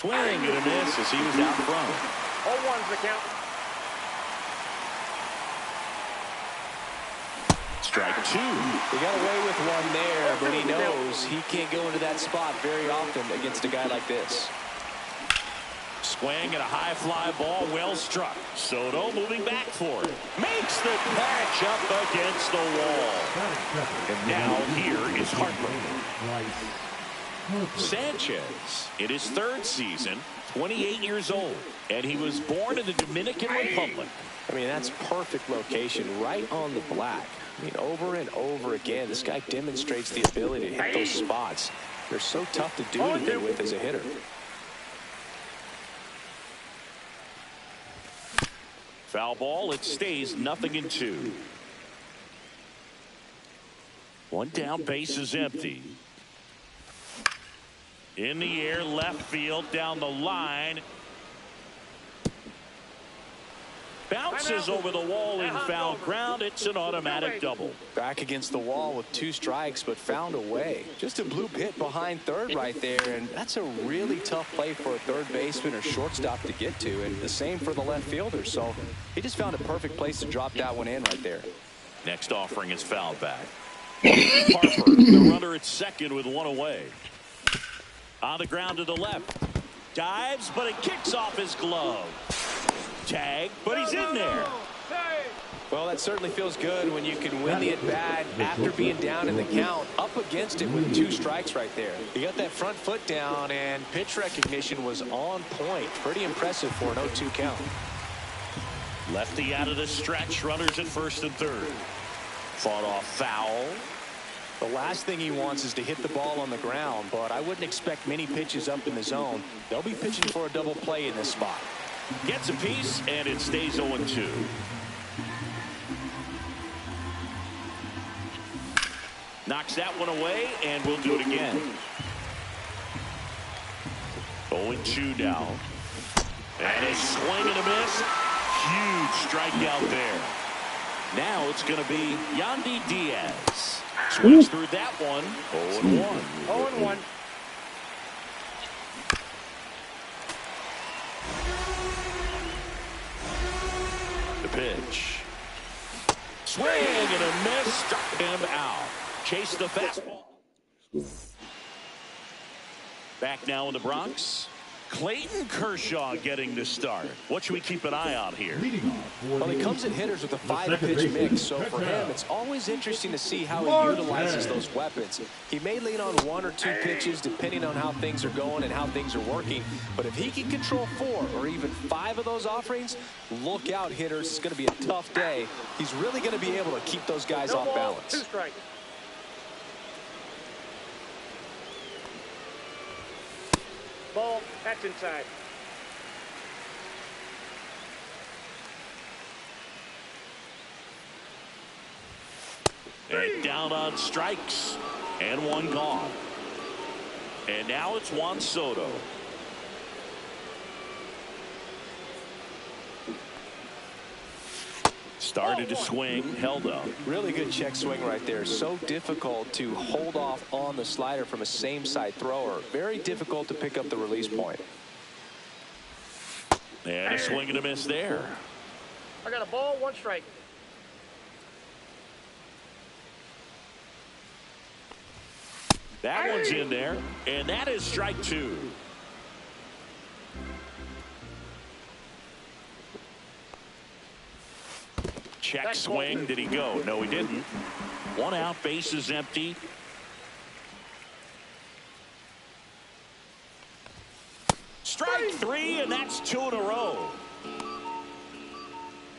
Swing and a miss as he was out front. 0-1's the count. Strike two. He got away with one there, but he knows he can't go into that spot very often against a guy like this. Swing and a high fly ball, well struck. Soto moving back for it. Makes the catch up against the wall. And now here is Harper. Sanchez, in his third season, 28 years old, and he was born in the Dominican Republic. I mean, that's perfect location, right on the black. I mean, over and over again, this guy demonstrates the ability to hit those spots. They're so tough to do anything with as a hitter. Foul ball, it stays 0-2. One down, base is empty. In the air, left field, down the line. Bounces over the wall in foul ground. It's an automatic double. Back against the wall with 2 strikes, but found a way. Just a bloop hit behind third right there, and that's a really tough play for a third baseman or shortstop to get to, and the same for the left fielder. So he just found a perfect place to drop that one in right there. Next offering is fouled back. Harper, the runner at second with one away. On the ground to the left. Dives, but it kicks off his glove. Tag, but he's in there. Well, that certainly feels good when you can win the at-bat after being down in the count, up against it with 2 strikes right there. He got that front foot down, and pitch recognition was on point. Pretty impressive for an 0-2 count. Lefty out of the stretch, runners at first and third. Fought off foul. The last thing he wants is to hit the ball on the ground, but I wouldn't expect many pitches up in the zone. They'll be pitching for a double play in this spot. Gets a piece, and it stays 0-2. Knocks that one away, and we'll do it again. 0-2 now. And a swing and a miss. Huge strikeout there. Now it's going to be Yandy Diaz. Swings through that one. 0-1. 0-1. The pitch. Swing and a miss. Struck him out. Chase the fastball. Back now in the Bronx. Clayton Kershaw getting the start. What should we keep an eye on here? Well, he comes at hitters with a 5-pitch mix, so for him, it's always interesting to see how he utilizes those weapons. He may lean on 1 or 2 pitches depending on how things are going and how things are working, but if he can control 4 or even 5 of those offerings, look out, hitters. It's going to be a tough day. He's really going to be able to keep those guys off balance. 2 strikes. Ball, that's inside. And down on strikes. And one gone. And now it's Juan Soto. Started to swing, held up. Really good check swing right there. So difficult to hold off on the slider from a same side thrower. Very difficult to pick up the release point. And a swing and a miss there. I got a ball, 1 strike. That one's in there, and that is strike 2. Check swing. Did he go? No, he didn't. 1 out, base is empty. Strike 3, and that's 2 in a row.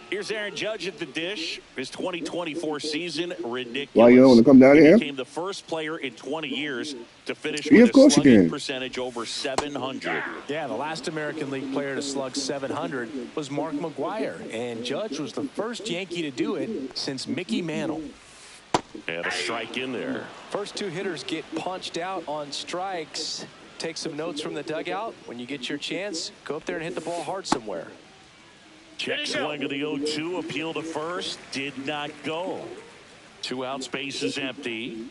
Here's Aaron Judge at the dish. His 2024 season, ridiculous. Why you don't want to come down He here? became the first player in 20 years to finish with a slugging percentage over 700. Yeah, the last American League player to slug 700 was Mark McGwire, and Judge was the first Yankee to do it since Mickey Mantle. And a strike in there. First 2 hitters get punched out on strikes. Take some notes from the dugout. When you get your chance, go up there and hit the ball hard somewhere. Check swing of the 0-2, appeal to first, did not go. 2 outs, base is empty.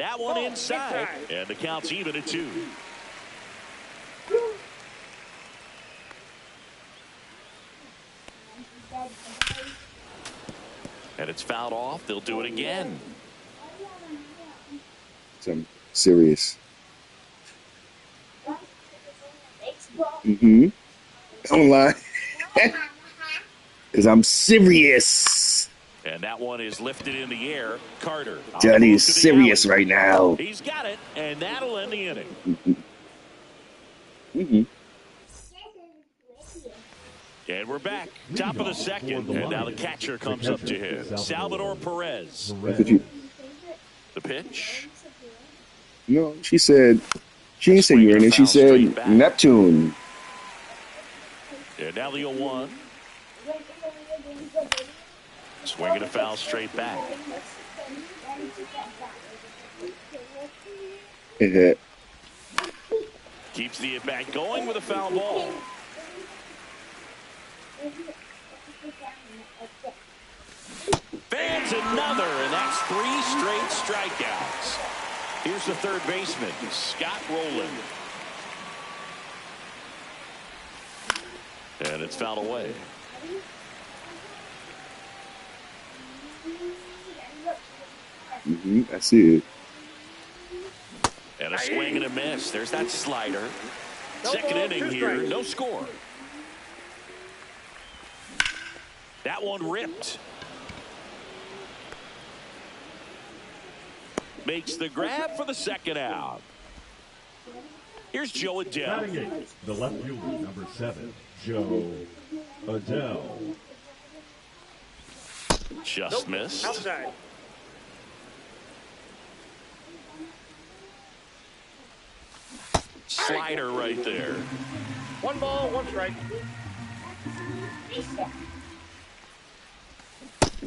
That one inside, and the count's even at 2. And it's fouled off. They'll do it again. I'm serious. Don't lie. Because I'm serious. And that one is lifted in the air. Carter. Johnny is serious right now. He's got it, and that'll end the inning. And we're back. Top of the second. And now the catcher comes up to him. Salvador Perez. The pitch. No, she said, she didn't say Uranus. She said Neptune. And now the 0-1. Swinging a foul straight back. Keeps the at-bat going with a foul ball. Fans another, and that's 3 straight strikeouts. Here's the third baseman, Scott Rowland. And it's fouled away. I see it. And a swing and a miss. There's that slider. Second inning here, no score. That one ripped. Makes the grab for the second out. Here's Joe Adele. The left fielder, number 7, Joe Adele. Just missed. Outside. Slider right there. 1 ball, 1 strike.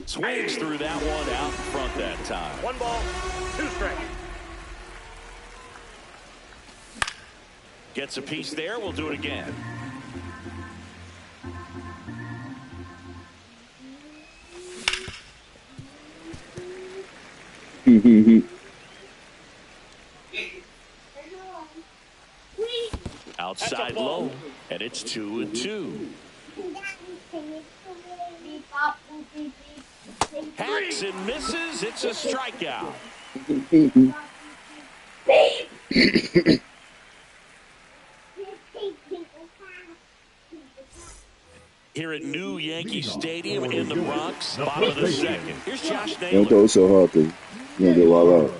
Swings through that one out in front that time. 1 ball, 2 strikes. Gets a piece there. We'll do it again. Outside low, and it's 2-2. Hacks and misses. It's a strikeout. Here at New Yankee Stadium in the Bronx, bottom of the second. Here's Josh Naylor. Don't throw it so hard, though. You're going to get wild out.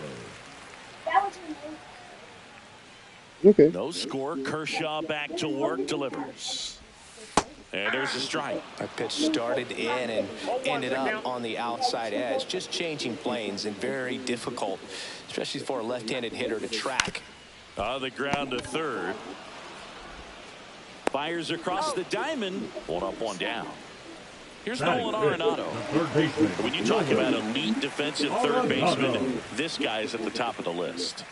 Okay. No score. Kershaw back to work, delivers. And there's a strike. That pitch started in and ended up on the outside edge. Just changing planes and very difficult, especially for a left-handed hitter to track. On the ground to third. Fires across the diamond. 1 up, 1 down. Here's Nolan Arenado. When you talk about elite defensive third baseman, this guy's at the top of the list.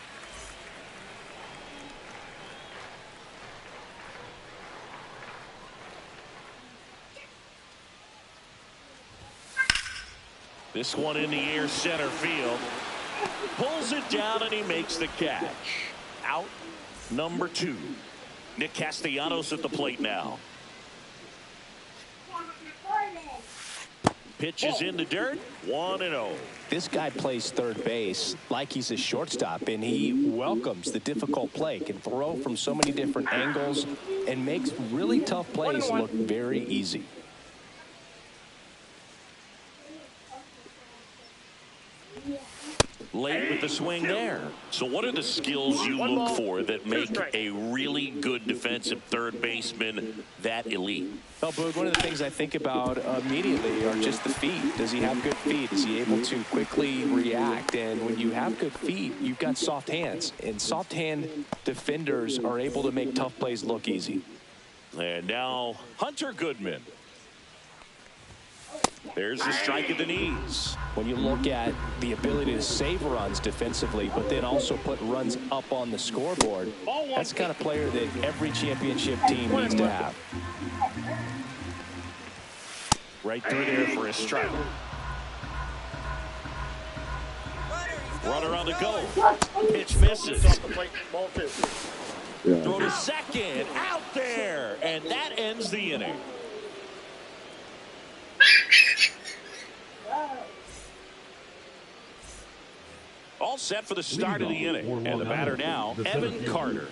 This one in the air, center field. Pulls it down, and he makes the catch. Out number 2. Nick Castellanos at the plate now. Pitch is in the dirt. 1-0. This guy plays third base like he's a shortstop, and he welcomes the difficult play. Can throw from so many different angles and makes really tough plays look very easy. Late with the swing there. So what are the skills you look for that make a really good defensive third baseman that elite? Well, Boog, one of the things I think about immediately are just the feet. Does he have good feet? Is he able to quickly react? And when you have good feet, you've got soft hands. And soft hand defenders are able to make tough plays look easy. And now Hunter Goodman. There's the strike at the knees. When you look at the ability to save runs defensively, but then also put runs up on the scoreboard, that's the kind of player that every championship team needs to have. Right through there for a strike. Runner on the go. Pitch misses. Off the plate, ball 2. Yeah. Throw to second. Out there. And that ends the inning. All set for the start of the inning. And the batter now, Evan Carter.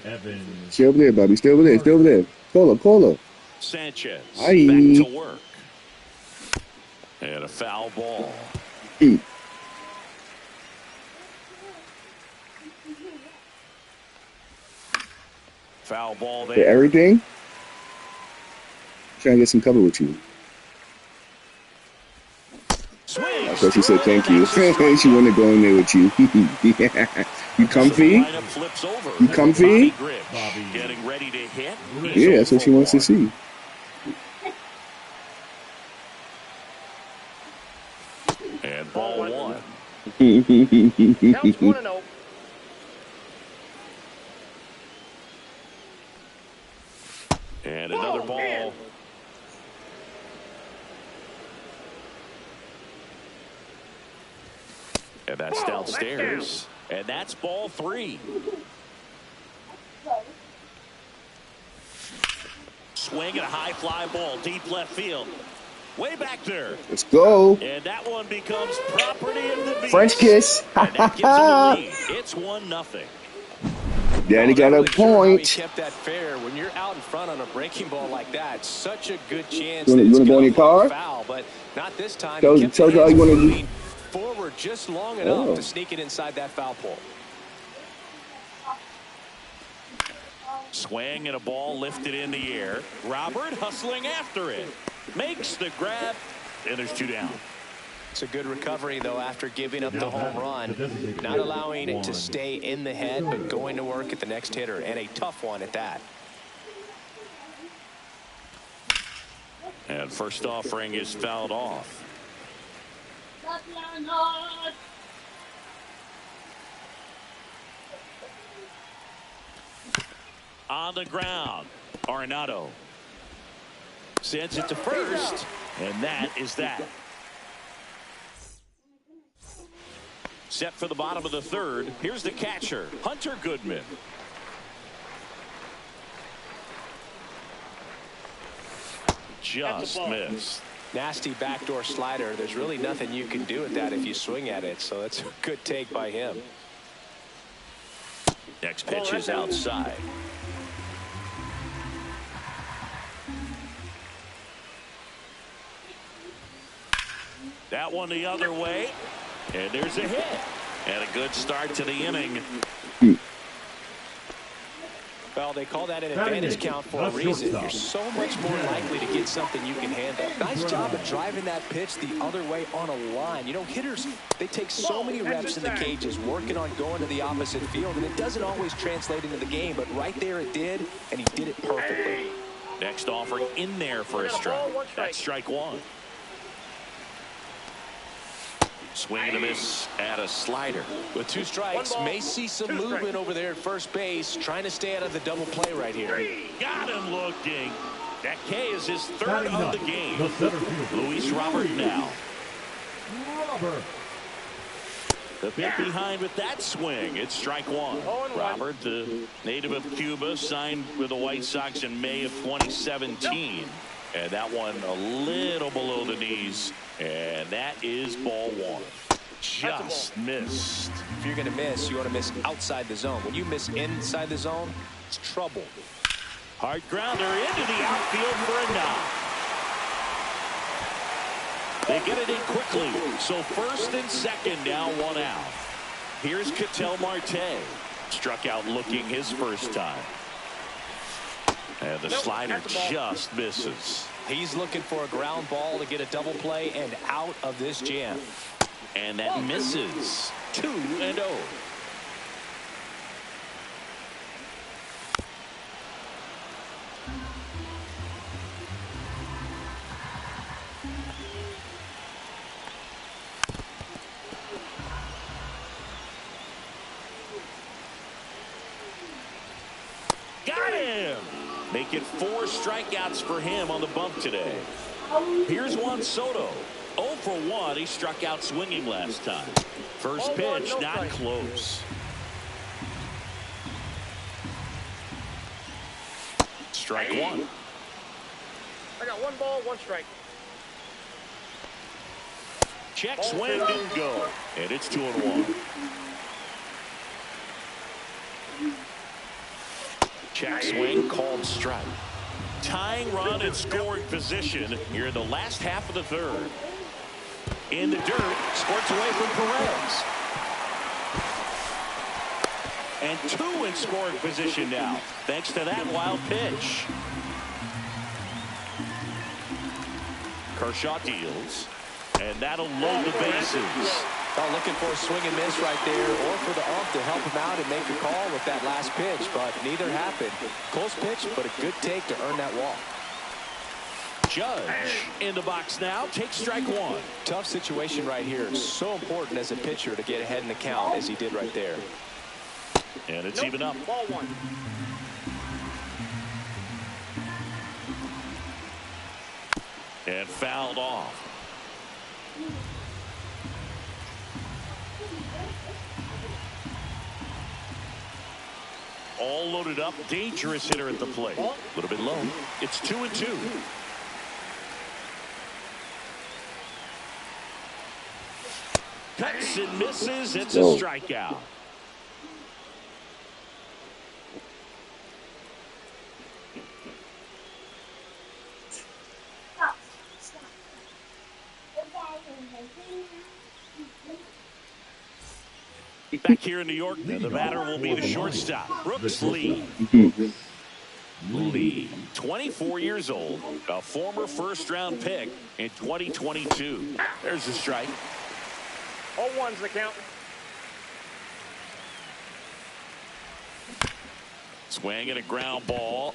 Stay over there, Bobby. Stay over there. Stay over there. Cola. Sanchez Aye. back to work. And a foul ball. Foul ball For there. everything? Trying to get some cover with you. Swing. So she said thank you. She wanted to go in there with you. You comfy? Lineup flips over. You comfy? Bobby getting ready to hit. Yeah, that's what she wants to see. And ball 1. Counts 1-0. And another ball. And that's downstairs. And that's ball 3. Swing and a high fly ball deep left field. Way back there. Let's go. And that one becomes property of the Beast. French kiss. And that gives them a lead. It's 1-0. Daddy got a point. Sure kept that fair. When you're out in front on a breaking ball like that, such a good chance. You want to go in your car? Foul, but not this time. Tell you all you want to do. Forward just long enough to sneak it inside that foul pole. Swing and a ball lifted in the air. Robert hustling after it. Makes the grab. And there's 2 down. It's a good recovery, though, after giving up the home run. Not allowing it to stay in the head, but going to work at the next hitter. And a tough one at that. And first offering is fouled off. On the ground, Arenado sends it to first, and that is that. Set for the bottom of the 3rd. Here's the catcher, Hunter Goodman. Just missed. Nasty backdoor slider. There's really nothing you can do with that if you swing at it. So that's a good take by him. Next pitch is outside. That one the other way. And there's a hit. And a good start to the inning. Well, they call that an advantage count for a reason. You're so much more likely to get something you can handle. Nice job of driving that pitch the other way on a line. You know, hitters, they take so many reps in the cages working on going to the opposite field, and it doesn't always translate into the game, but right there it did, and he did it perfectly. Next offering in there for a strike. That's strike 1. Swing and a miss at a slider. With 2 strikes, may see some movement over there at first base, trying to stay out of the double play right here. Got him looking. That K is his 3rd of the game. Luis Robert now. The bit behind with that swing. It's strike 1. Robert, the native of Cuba, signed with the White Sox in May of 2017. And that one a little below the knees. And that is ball 1. Just missed. If you're going to miss, you want to miss outside the zone. When you miss inside the zone, it's trouble. Hard grounder into the outfield for a knock. They get it in quickly. So 1st and 2nd now 1 out. Here's Ketel Marte. Struck out looking his first time. And the slider just misses. He's looking for a ground ball to get a double play and out of this jam. And that misses. 2-0. Got him. Make it 4 strikeouts for him on the bump today. Here's Juan Soto. 0 for 1. He struck out swinging last time. First pitch, not close. Strike 1. I got 1 ball, 1 strike. Check swing, didn't go. And it's 2-1. Check swing, called strike. Tying run in scoring position here in the last half of the third. In the dirt, squirts away from Perez. And 2 in scoring position now, thanks to that wild pitch. Kershaw deals, and that'll load the bases. Oh, looking for a swing and miss right there, or for the ump to help him out and make a call with that last pitch, but neither happened. Close pitch, but a good take to earn that walk. Judge in the box now, takes strike 1. Tough situation right here. So important as a pitcher to get ahead in the count as he did right there. And it's even up. Ball 1. And fouled off. All loaded up, dangerous hitter at the plate. A little bit low. It's 2-2. Cuts and misses. It's a strikeout. Back here in New York, the batter will be the shortstop, Brooks Lee. Lee, 24 years old, a former first-round pick in 2022. There's the strike. 0-1's the count. Swing and a ground ball.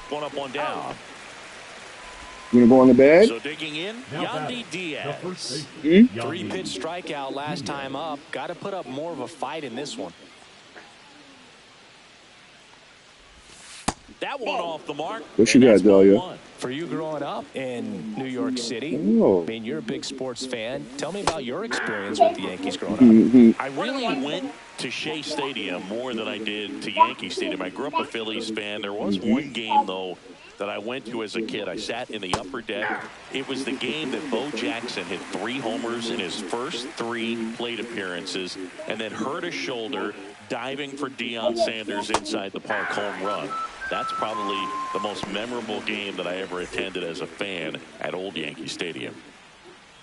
1 up, 1 down. You gonna go on the bag? So digging in, Yandy Diaz. 3-pitch strikeout last time up. Got to put up more of a fight in this one. That one off the mark. What you got, Dahlia? For you growing up in New York City, Oh. I mean, you're a big sports fan. Tell me about your experience with the Yankees growing up. I really went to Shea Stadium more than I did to Yankee Stadium. I grew up a Phillies fan. There was one game, though, that I went to as a kid. I sat in the upper deck. It was the game that Bo Jackson hit 3 homers in his first 3 plate appearances and then hurt his shoulder diving for Deion Sanders inside the park home run. That's probably the most memorable game that I ever attended as a fan at Old Yankee Stadium.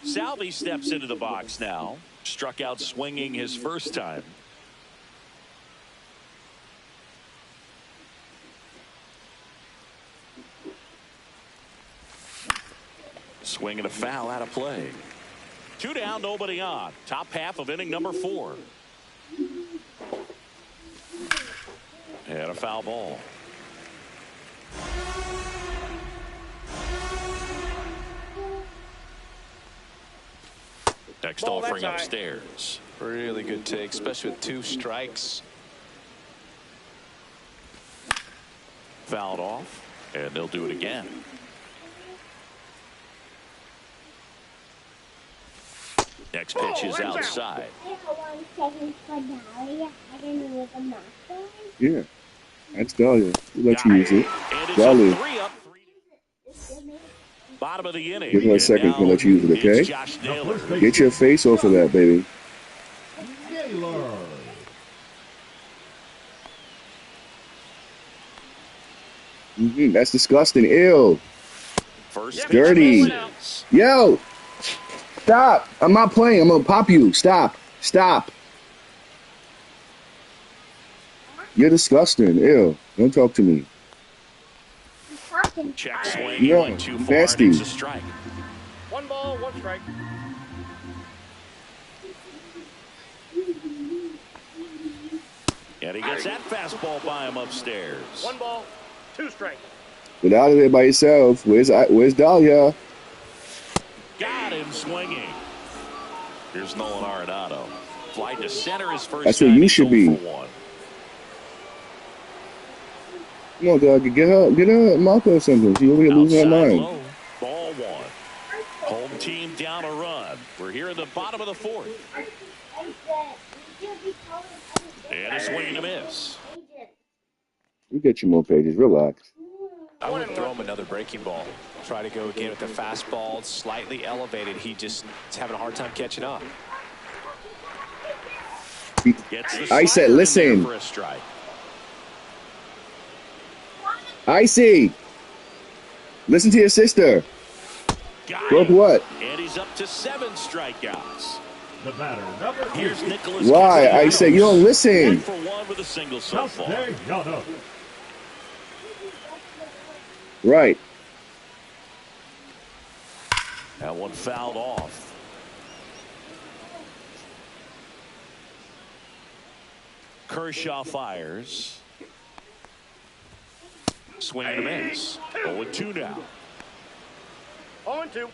Salvi steps into the box now. Struck out swinging his first time. Swing and a foul out of play. 2 down, nobody on. Top half of inning number 4. And a foul ball. Next offering upstairs. Really good take, especially with 2 strikes. Fouled off, and they'll do it again. Next pitch is outside. Yeah, that's Dahlia. We'll let you use it. Dahlia. 3 up. Bottom of the inning. Give her a second. We'll let you use it, okay? Josh Naylor. Get your face off of that, baby. That's disgusting. Ew. First Dirty. pitch. Yo. Stop. I'm not playing. I'm going to pop you. Stop. Stop. You're disgusting. Ew. Don't talk to me. Check swing. Yeah, Went too far. nasty. It's a strike. 1 ball, 1 strike. And he gets that fastball by him upstairs. 1 ball, 2 strike. Get out of there by yourself. Where's Dahlia? Got him swinging. Here's Nolan Arenado. Fly to center his first. That's where time. you should be. 0 for 1. Come on, dog. Get her a marker or something. She over here losing her Outside mind. low. Ball 1. knock down a run. We're here in the bottom of the fourth. And a swing and a miss. You get you more pages. Relax. I would throw him another breaking ball. Try to go again with the fastball, slightly elevated. He just is having a hard time catching up. I said, listen. Icy. Listen to your sister. Look what? And he's up to 7 strikeouts. The batter, number 3. Here's Nicholas. Why? I say you don't listen. 1 for 1 with a single so far. Right. That one fouled off. Kershaw fires. Swing and a miss. 0-2 now. 0-2.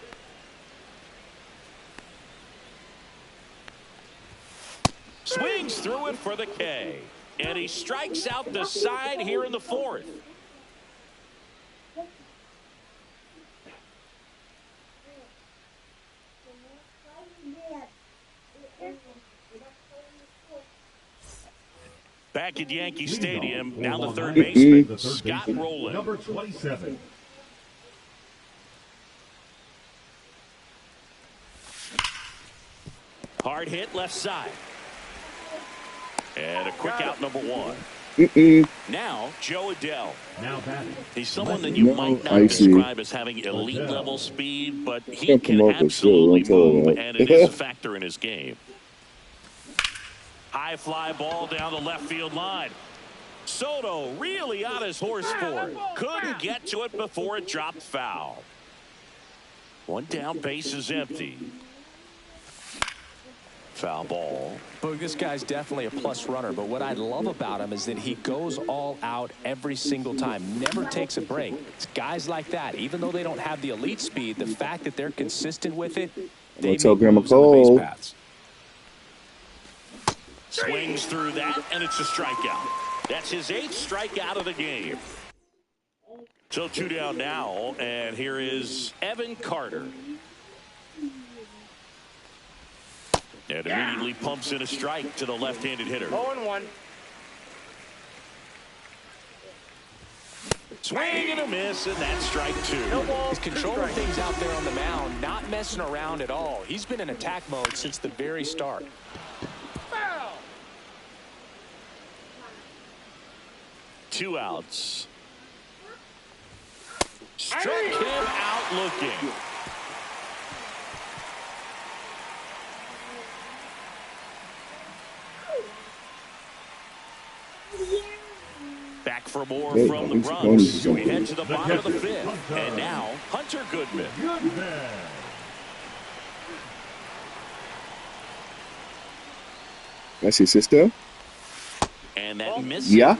Swings through it for the K. And he strikes out the side here in the fourth. Back at Yankee Stadium, now the third baseman, Scott Rowland. Number 27. Hard hit left side. And a quick out number 1. Now, Joe Adell. Now batting. He's someone that you might not describe as having elite level speed, but he can absolutely move, and it is a factor in his game. High fly ball down the left field line. Soto really on his horse for it. Couldn't get to it before it dropped foul. One down, base is empty. Foul ball. Boog, this guy's definitely a plus runner, but what I love about him is that he goes all out every single time, never takes a break. It's guys like that, even though they don't have the elite speed, the fact that they're consistent with it, they make moves on the base paths. Swings through that, and it's a strikeout. That's his 8th strikeout of the game. So 2 down now, and here is Evan Carter. And immediately pumps in a strike to the left-handed hitter. 0-1. Swing and a miss, and that's strike 2. He's controlling things out there on the mound, not messing around at all. He's been in attack mode since the very start. Foul. 2 outs. Struck him out looking. Back for more from the Bronx. We head to the bottom of the 5th. And now, Hunter Goodman. That's your sister? And that misses. Yeah.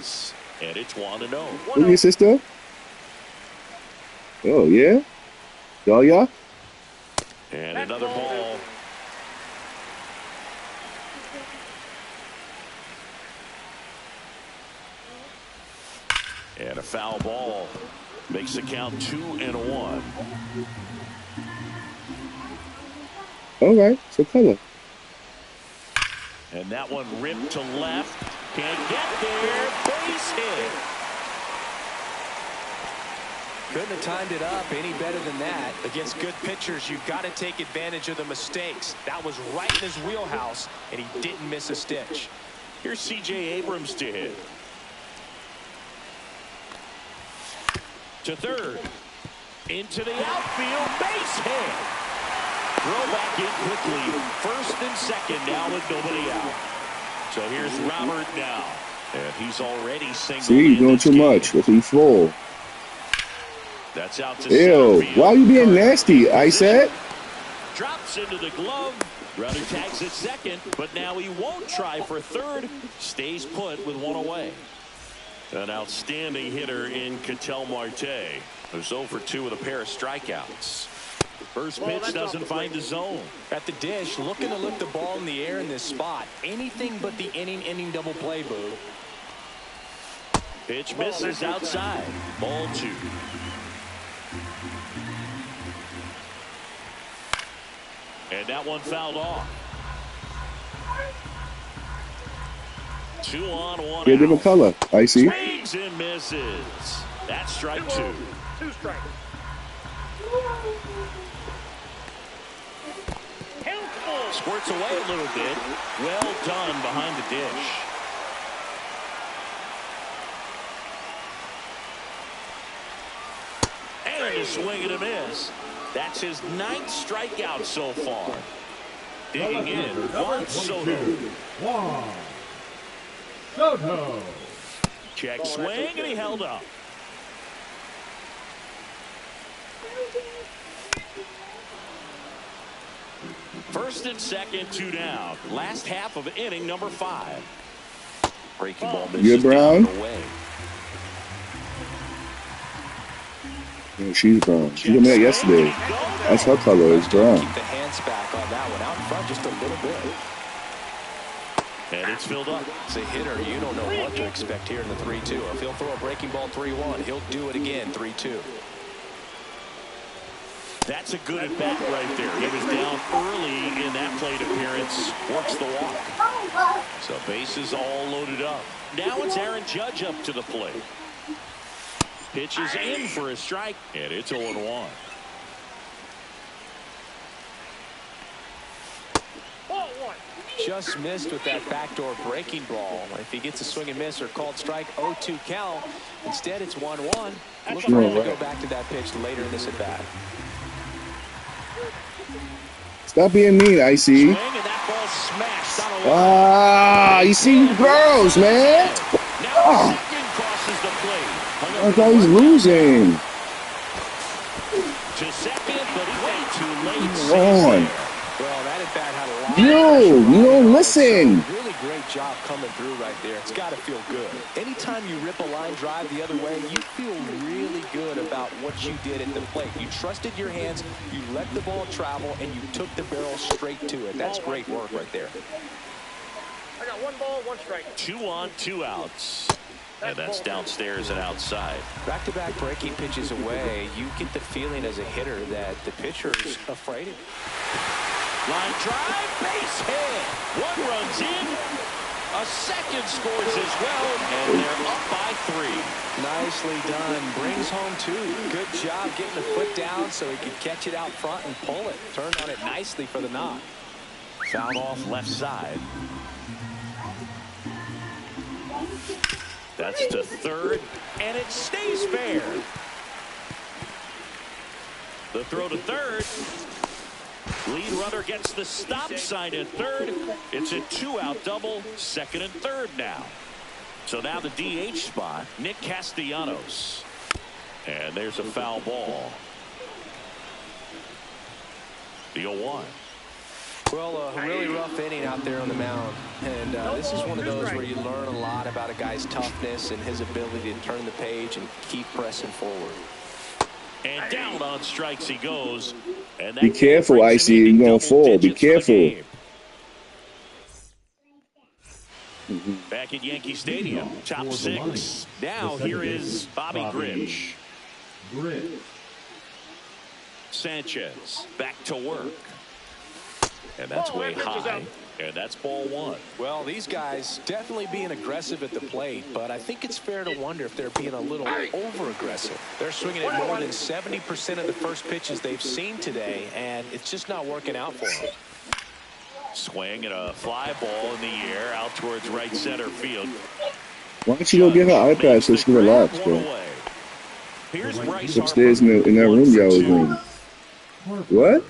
And it's 1-0. Who's your sister? Oh, yeah? Yeah? And another ball. And a foul ball makes the count 2-1. All right, so color. And that one ripped to left. Can't get there. Base hit. Couldn't have timed it up any better than that. Against good pitchers, you've got to take advantage of the mistakes. That was right in his wheelhouse, and he didn't miss a stitch. Here's C.J. Abrams to hit. To third. Into the outfield. Base hit. Throw back in quickly. First and second now with nobody out. So here's Robert now. And he's already singled. See, you're doing too much. If he's full. That's out to Ew, why are you being nasty? I said. Drops into the glove. Runner tags at second, but now he won't try for third. Stays put with 1 away. An outstanding hitter in Ketel Marte, who's 0 for 2 with a pair of strikeouts. First pitch doesn't find the zone. At the dish, looking to lift the ball in the air in this spot. Anything but the inning double play, Boo. Pitch misses outside. Ball 2. And that one fouled off. 2 on, 1 Get a out. different color. I see. Swings and misses. That's strike 2. 2 strikes. Squirts away a little bit. Well done behind the dish. And a swing and a miss. That's his 9th strikeout so far. Digging in, Juan Soto. Juan Soto. Check swing, and he held up. First and second, 2 down. Last half of inning number 5. Breaking ball misses. Good, Brown. down the way. Yeah, she's brown. She told me that yesterday. That's her color. It's brown. Keep the hands back on that one. Out in front just a little bit. And it's filled up. As a hitter, you don't know what to expect here in the 3-2. If he'll throw a breaking ball 3-1, he'll do it again 3-2. That's a good at bat right there. He was down early in that plate appearance. Works the walk. So bases all loaded up. Now it's Aaron Judge up to the plate. Pitches in for a strike, and it's 0-1. Just missed with that backdoor breaking ball. If he gets a swing and miss or called strike, 0-2 count. Instead, it's 1-1. Look for him to go back to that pitch later in this at bat. Stop being mean, Icy. Swing, and that ball smashed on a line. Ah, you see girls, man. Now second crosses the plate. I thought he's losing. To second, but way too late. On. Well, that at bat had a lot. You don't listen. Really great job coming through right there. It's got to feel good. Anytime you rip a line drive the other way, you feel really good about what you did at the plate. You trusted your hands, you let the ball travel, and you took the barrel straight to it. That's great work right there. I got 1 ball, 1 strike. 2 on, 2 outs. And that's downstairs and outside. Back-to-back breaking pitches away, you get the feeling as a hitter that the pitcher's afraid of you. Line drive, base hit. 1 runs in. A second scores as well, and they're up by 3. Nicely done. Brings home 2. Good job getting the foot down so he could catch it out front and pull it. Turned on it nicely for the knock. Fouled off left side. That's to third, and it stays fair. The throw to third. Lead runner gets the stop sign at third. It's a 2-out double, second and third now. So now the DH spot, Nick Castellanos. And there's a foul ball. The 0-1. Well, a really rough inning out there on the mound. And this is one of those where you learn a lot about a guy's toughness and his ability to turn the page and keep pressing forward. And down on strikes he goes. And Be careful, Icy. You're going to fall. Be careful. Back at Yankee Stadium, top 6. Now here is Bobby Grich. Sanchez back to work. And that's way high. And that's ball 1. Well, these guys definitely being aggressive at the plate, but I think it's fair to wonder if they're being a little over-aggressive. They're swinging at more than 70% of the first pitches they've seen today, and it's just not working out for them. Swing and a fly ball in the air out towards right center field. Why don't you go get her iPad so she can relax, bro? Here's Bryce Upstairs in that room y'all was in. What?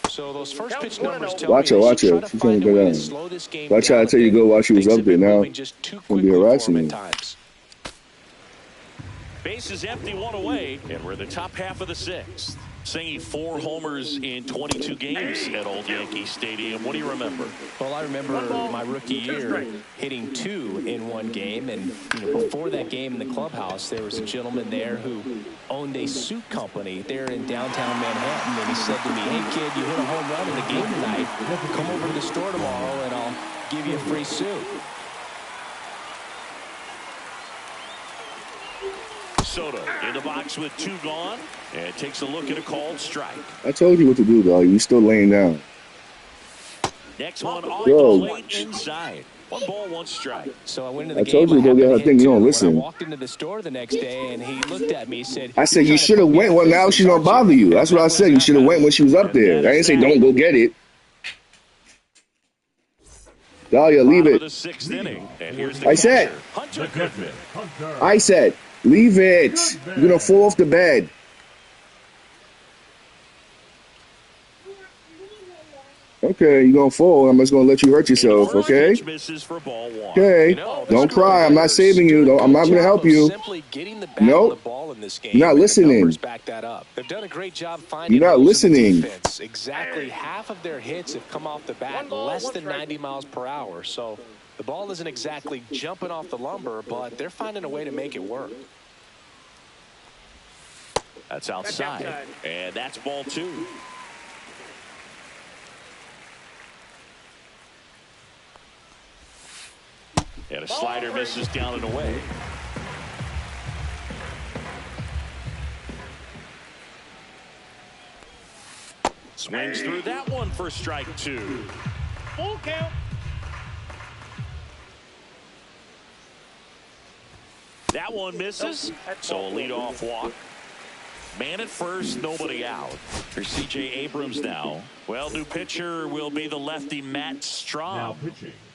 So those first pitch numbers tell watch her, me watch her. She's trying to go down. Watch her. I tell you to go while she was up there. Now just too gonna be harassing me. Base is empty, 1 away, and we're in the top half of the 6th. Singing 4 homers in 22 games at Old Yankee Stadium. What do you remember? Well, I remember my rookie year hitting 2 in 1 game, and before that game in the clubhouse, there was a gentleman there who owned a suit company there in downtown Manhattan, and he said to me, "Hey kid, you hit a home run in the game tonight. Come over to the store tomorrow, and I'll give you a free suit." Soto in the box with 2 gone and takes a look at a called strike. I told you what to do, dog. You still laying down. Next one off Yo. the plate inside. 1 ball, 1 strike. So I went into the I game. told you to go get her thing. You don't When I listen. walked into the store the next day, and he looked at me, said, I said you should have went. Well, now she don't bother you. That's what I said. You should have went when she was up there. I didn't say don't go get it. Dahlia, leave it. The 6th inning, and here's the I said. Hunter Goodman. I said leave it. You're gonna fall off the bed. Okay, you're gonna fall. I'm just gonna let you hurt yourself. Okay. Okay. Don't cry. I'm not saving you. I'm not gonna help you. Nope. You're not listening. They've done a great job finding. You're not listening. Exactly half of their hits have come off the bat less than 90 miles per hour. So the ball isn't exactly jumping off the lumber, but they're finding a way to make it work. That's outside, and that's ball 2. And a slider misses down and away. Swings through that one for strike 2. Full count. That one misses. So a leadoff walk. Man at first, nobody out. For C.J. Abrams now. Well, new pitcher will be the lefty Matt Strom.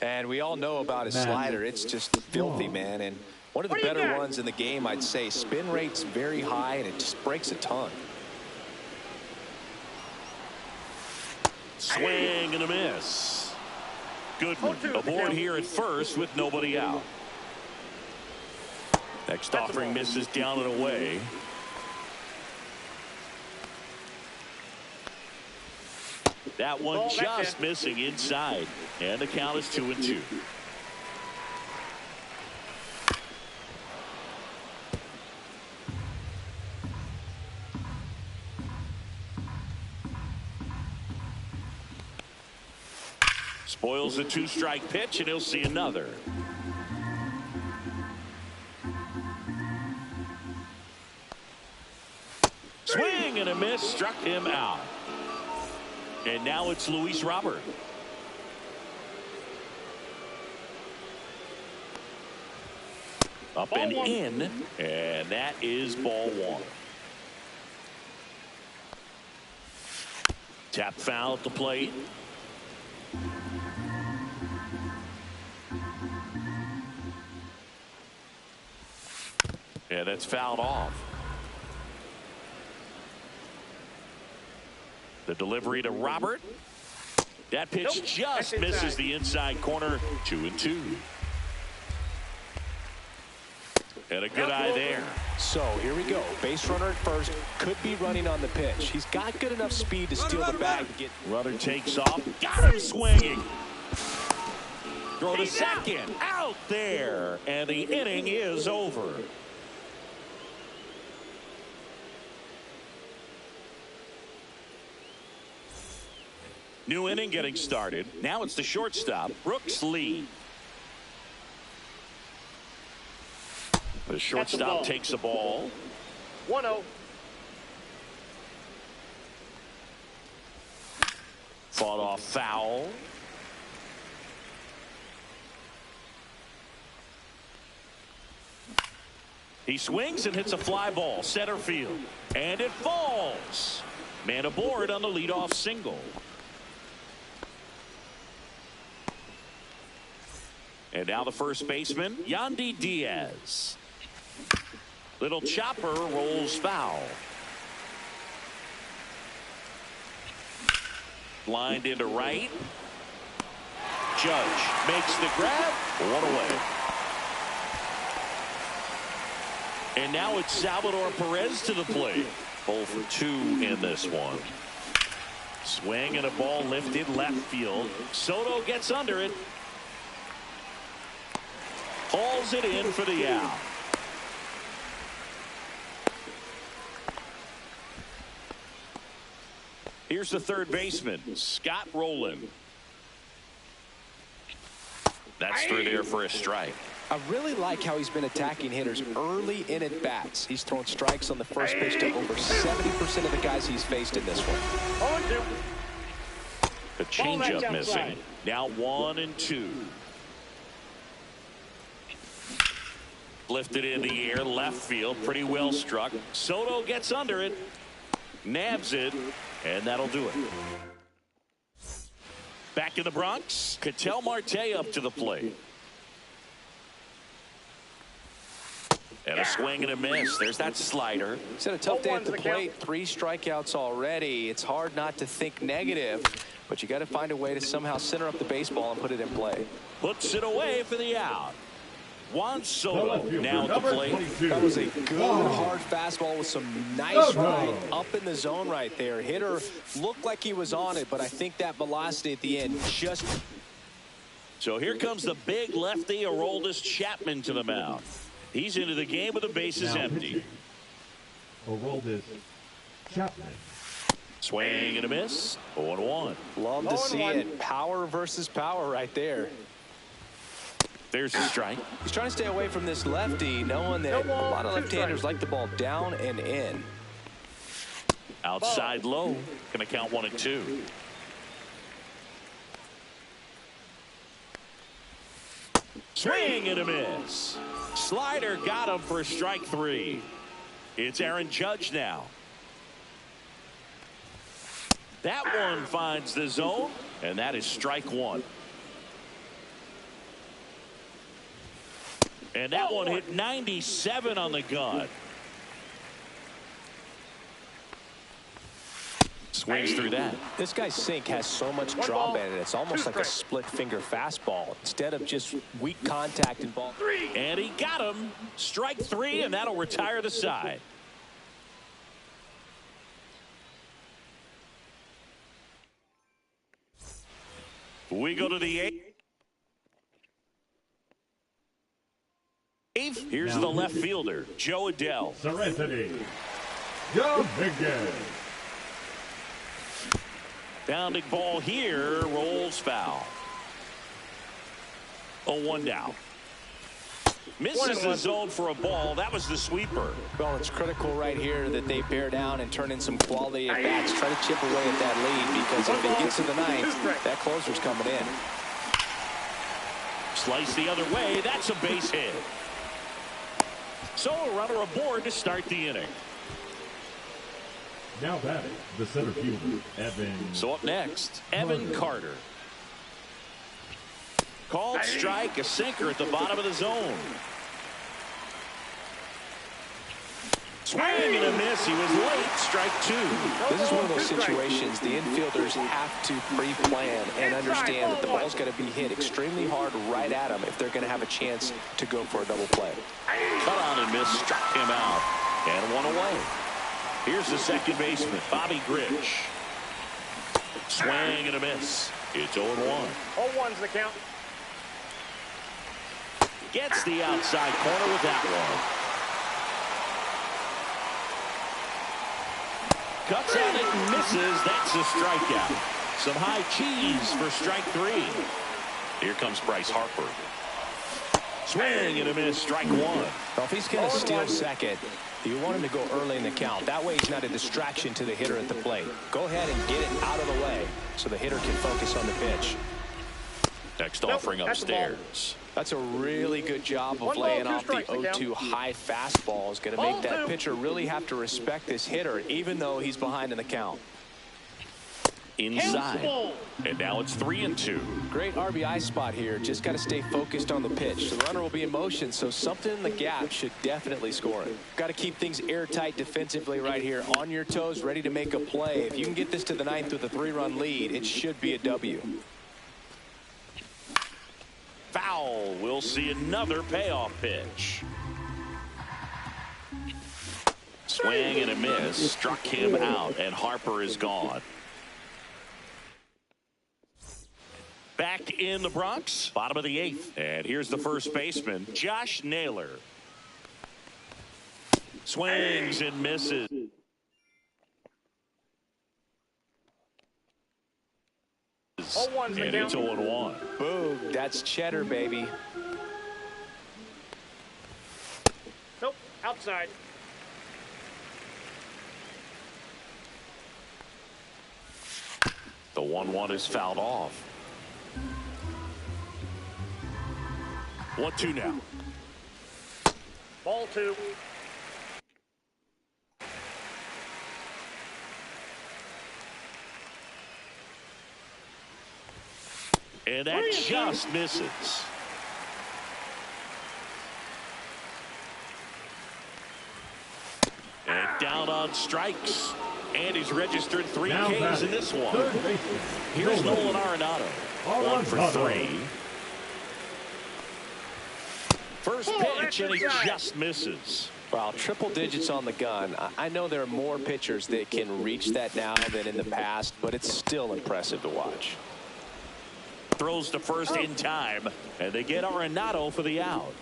And we all know about his slider. It's just filthy, man. And one of the better ones in the game, I'd say. Spin rate's very high, and it just breaks a ton. Swing and a miss. Goodman aboard here at first with nobody out. Next offering misses down and away. That one just missing inside. And the count is 2-2. Spoils the 2-strike pitch, and he'll see another. Swing and a miss, struck him out. And now it's Luis Robert. Up and in, and that is ball 1. Tap foul at the plate. Yeah, that's fouled off. The delivery to Robert. That pitch just misses the inside corner. 2-2. And a good eye there. So here we go. Base runner at first. Could be running on the pitch. He's got good enough speed to steal the bag. To get. Runner takes off. Got him swinging. Throw to second. Out there. And the inning is over. New inning getting started. Now it's the shortstop, Brooks Lee. The shortstop takes the ball. 1-0. Fought off foul. He swings and hits a fly ball, center field. And it falls. Man aboard on the leadoff single. And now the first baseman, Yandy Diaz. Little chopper rolls foul. Lined into right. Judge makes the grab. 1 away. And now it's Salvador Perez to the plate. 0 for 2 in this one. Swing and a ball lifted left field. Soto gets under it. Hauls it in for the out. Here's the third baseman, Scott Rowland. That's through there for a strike. I really like how he's been attacking hitters early in at bats. He's thrown strikes on the first pitch to over 70% of the guys he's faced in this one. The changeup missing. Now 1-2. Lifted in the air, left field, pretty well struck. Soto gets under it, nabs it, and that'll do it. Back in the Bronx, Ketel Marte up to the plate. And a swing and a miss. There's that slider. He's had a tough day at the plate. 3 strikeouts already. It's hard not to think negative, but you got to find a way to somehow center up the baseball and put it in play. Puts it away for the out. Juan Soto now at the plate. That was a good hard fastball with some nice ride up in the zone right there. Hitter looked like he was on it, but I think that velocity at the end just... So here comes the big lefty, Aroldis Chapman, to the mound. He's into the game with the bases empty. Aroldis Chapman. Swing and a miss. 0-1. Love to see it. Power versus power right there. There's a strike. He's trying to stay away from this lefty, knowing that a lot of left-handers like the ball down and in. Outside low. Going to count 1-2. Swing and a miss. Slider got him for strike 3. It's Aaron Judge now. That one finds the zone, and that is strike 1. And that one hit 97 on the gun. Swings through that. This guy's sink has so much drop in it. It's almost like a split finger fastball instead of just weak contact and ball. And he got him. Strike 3, and that'll retire the side. We go to the 8th. Here's the left fielder, Joe Adell. Serenity. Dominguez. Bounding ball here, rolls foul. 0-1 down. Misses the zone for a ball. That was the sweeper. Well, it's critical right here that they bear down and turn in some quality at bats. Try to chip away at that lead, because if it gets to the 9th, that closer's coming in. Slice the other way. That's a base hit. So a runner aboard to start the inning. Now batting, the center fielder, Evan. So up next, Evan Carter. Called strike, a sinker at the bottom of the zone. Swing and a miss. He was late. Strike 2. This is one of those situations the infielders have to pre-plan and understand that the ball's going to be hit extremely hard right at them if they're going to have a chance to go for a double play. Cut on and miss. Struck him out. And 1 away. Here's the second baseman, Bobby Grich. Swing and a miss. It's 0-1. 0-1's the count. Gets the outside corner with that one. Cuts at it and misses. That's a strikeout. Some high cheese for strike 3. Here comes Bryce Harper. Swing and a miss. Strike 1. Well, if he's going to steal second, you want him to go early in the count. That way he's not a distraction to the hitter at the plate. Go ahead and get it out of the way so the hitter can focus on the pitch. Next offering upstairs. That's a really good job of laying off the 0-2 high fastball. Is going to make that pitcher really have to respect this hitter, even though he's behind in the count. Inside. And now it's 3-2. Great RBI spot here. Just got to stay focused on the pitch. The runner will be in motion, so something in the gap should definitely score it. Got to keep things airtight defensively right here. On your toes, ready to make a play. If you can get this to the 9th with a 3-run lead, it should be a W. Foul. We'll see another payoff pitch. Swing and a miss. Struck him out, and Harper is gone. Back in the Bronx, bottom of the 8th. And here's the first baseman, Josh Naylor. Swings and misses. 0-1's the And count. it's 0-1. Boom, that's cheddar, baby. Nope, outside. The 1-1 is fouled off. 1-2 now. Ball 2. And that just misses. And down on strikes. And he's registered 3 Ks in this one. Here's Nolan Arenado. 1 for 3. First pitch, and he just misses. Wow, triple digits on the gun. I know there are more pitchers that can reach that now than in the past, but it's still impressive to watch. Throws to first in time, and they get Arenado for the out.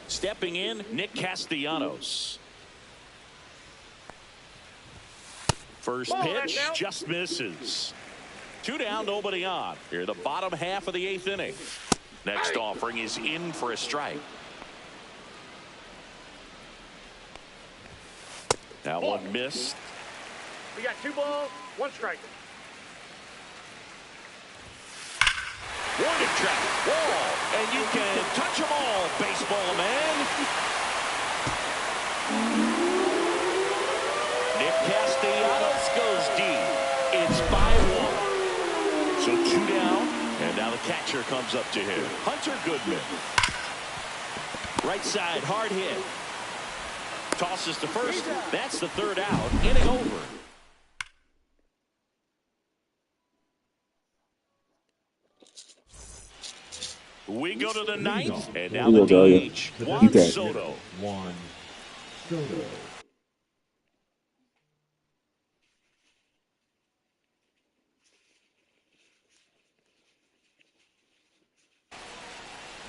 Stepping in, Nick Castellanos. First pitch just misses. 2 down, nobody on. Here, the bottom half of the 8th inning. Next offering is in for a strike. That one missed. We got 2 balls, 1 strike. Warning track, wall, and you can touch them all, baseball man. Nick Castellanos goes deep. It's by 1. So 2 down, and now the catcher comes up to him. Hunter Goodman. Right side, hard hit. Tosses to first. That's the 3rd out. Inning over. We go to the 9th, and now the DH, Juan Soto. Juan Soto.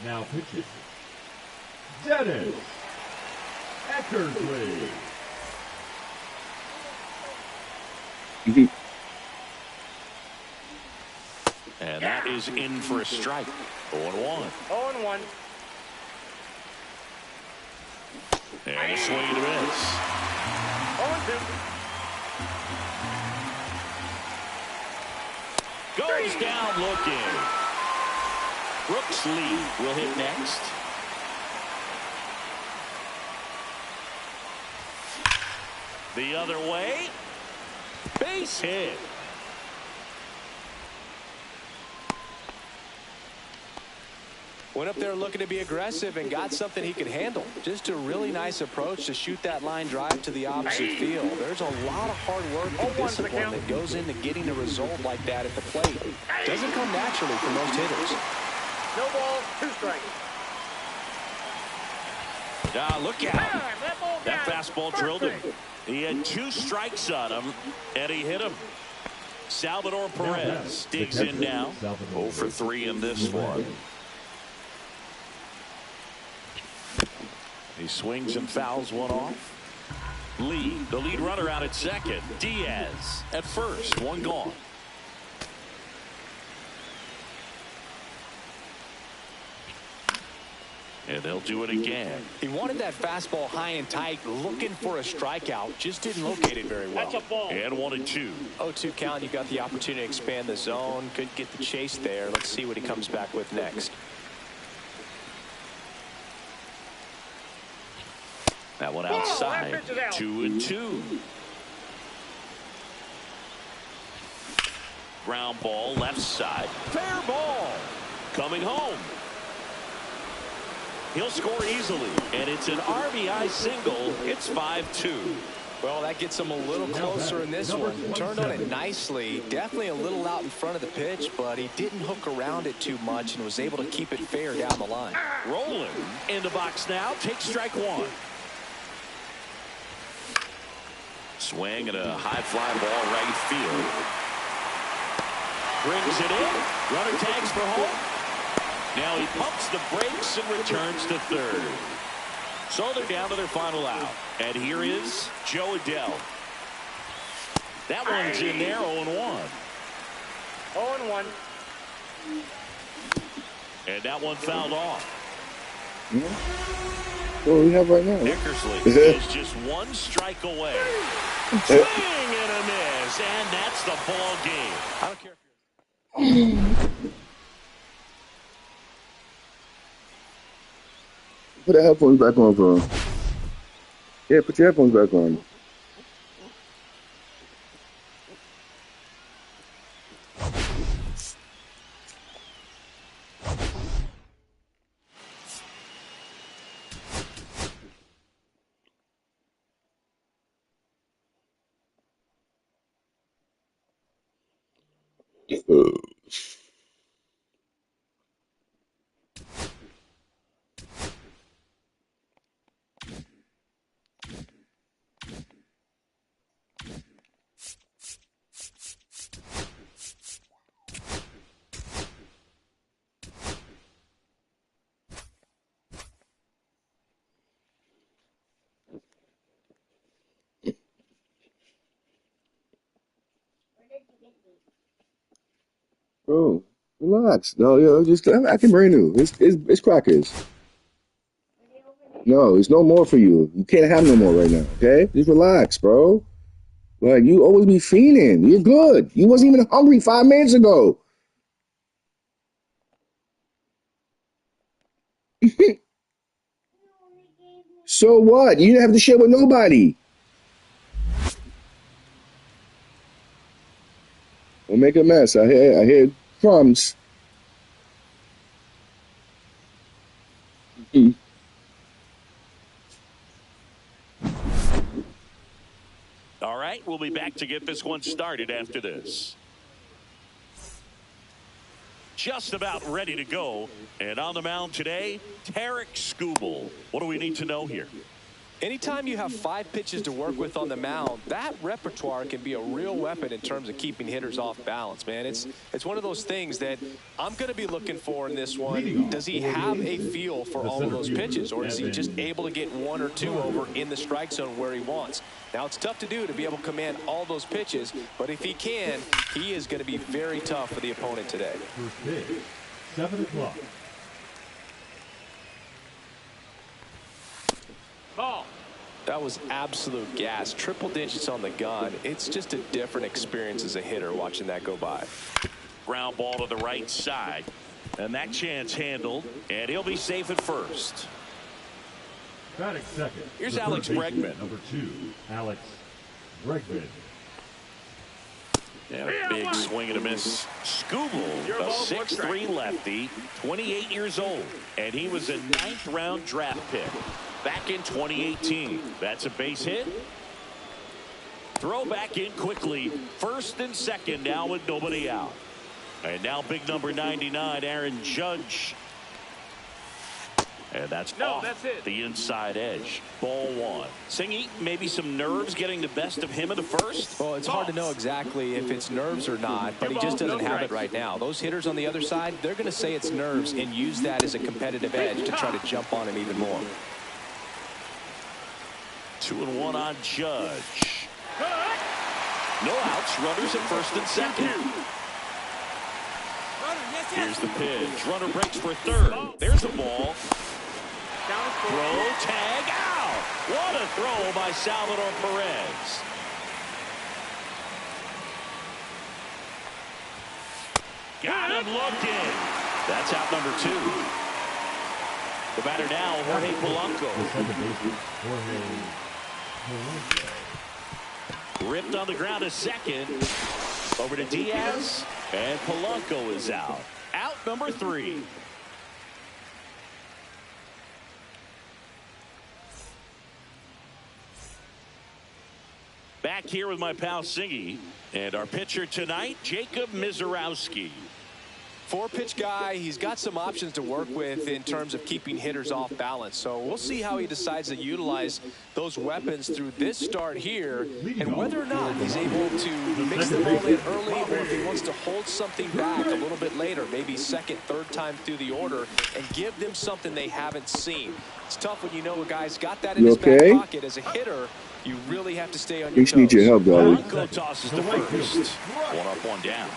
Now pitches. Dennis Eckersley. And that is in for a strike. 0-1. 0-1. And a swing and a miss. 0-2. Goes down looking. Brooks Lee will hit next. The other way. Base hit. Went up there looking to be aggressive and got something he could handle. Just a really nice approach to shoot that line drive to the opposite field. There's a lot of hard work and discipline that goes into getting a result like that at the plate. Doesn't come naturally for most hitters. No ball, 2 strikes. Look out. That fastball drilled him. He had 2 strikes on him, and he hit him. Salvador Perez digs in now. 0 for 3 in this one. He swings and fouls one off. Lee, the lead runner, out at second. Diaz at first. 1 gone. And they'll do it again. He wanted that fastball high and tight, looking for a strikeout. Just didn't locate it very well. That's a ball. And 1-2. 0-2 count. You got the opportunity to expand the zone. Couldn't get the chase there. Let's see what he comes back with next. That one outside. 2-2. Ground ball left side. Fair ball. Coming home. He'll score easily, and it's an RBI single. It's 5-2. Well, that gets him a little closer in this one. Turned on it nicely. Definitely a little out in front of the pitch, but he didn't hook around it too much and was able to keep it fair down the line. Rolling in the box now. Takes strike 1. Swing and a high fly ball right field. Brings it in. Runner tags for home. Now he pumps the brakes and returns to third. So they're down to their final out. And here is Joe Adell. That one's in there, 0-1. 0-1. And that one fouled off. What do we have right now? Eckersley is just one strike away. Swing and a miss, and that's the ball game. I don't care if you're... Put the headphones back on, bro. Yeah, put your headphones back on. Bro, relax. No, yo, just I can brand new. It's crackers. No, it's no more for you. You can't have no more right now. Okay, just relax, bro. Like you always be fiending. You're good. You wasn't even hungry 5 minutes ago. So what? You didn't have to share with nobody. Don't make a mess. I hear crumbs. All right, we'll be back to get this one started after this. Just about ready to go. And on the mound today, Tarik Skubal. What do we need to know here? Anytime you have 5 pitches to work with on the mound, that repertoire can be a real weapon in terms of keeping hitters off balance, man. It's one of those things that I'm going to be looking for in this one. Does he have a feel for all of those pitches, or is he just able to get 1 or 2 over in the strike zone where he wants? Now, it's tough to do to be able to command all those pitches, but if he can, he is going to be very tough for the opponent today. First pitch, 7 o'clock. Ball. That was absolute gas. Triple digits on the gun. It's just a different experience as a hitter watching that go by. Ground ball to the right side. And that chance handled. And he'll be safe at first. Batting second. Here's Alex Bregman. Number 2, Alex Bregman. Yeah, big swing and a miss. Skubal, a 6'3" lefty, 28 years old. And he was a 9th round draft pick back in 2018. That's a base hit. Throw back in quickly. First and second now with nobody out. And now big number 99, Aaron Judge. And that's the inside edge. Ball 1. Singy, maybe some nerves getting the best of him in the first? Well, it's hard to know exactly if it's nerves or not, but he just doesn't have it right now. Those hitters on the other side, they're going to say it's nerves and use that as a competitive edge to try to jump on him even more. 2-1 on Judge. No outs. Runners at first and second. Here's the pitch. Runner breaks for third. There's a ball. Throw, tag, out. What a throw by Salvador Perez. Got him looking. That's out number 2. The batter now, Jorge Polanco. Ripped on the ground a second. Over to Diaz. And Polanco is out. Out number 3. Back here with my pal Singy. And our pitcher tonight, Jacob Mizorowski. 4-pitch guy. He's got some options to work with in terms of keeping hitters off balance. So we'll see how he decides to utilize those weapons through this start here, and whether or not he's able to mix them all in early, or if he wants to hold something back a little bit later, maybe second, third time through the order, and give them something they haven't seen. It's tough when you know a guy's got that in his back pocket. As a hitter, you really have to stay on your toes. Need your help, though. Polanco tosses to first. 1 up, 1 down.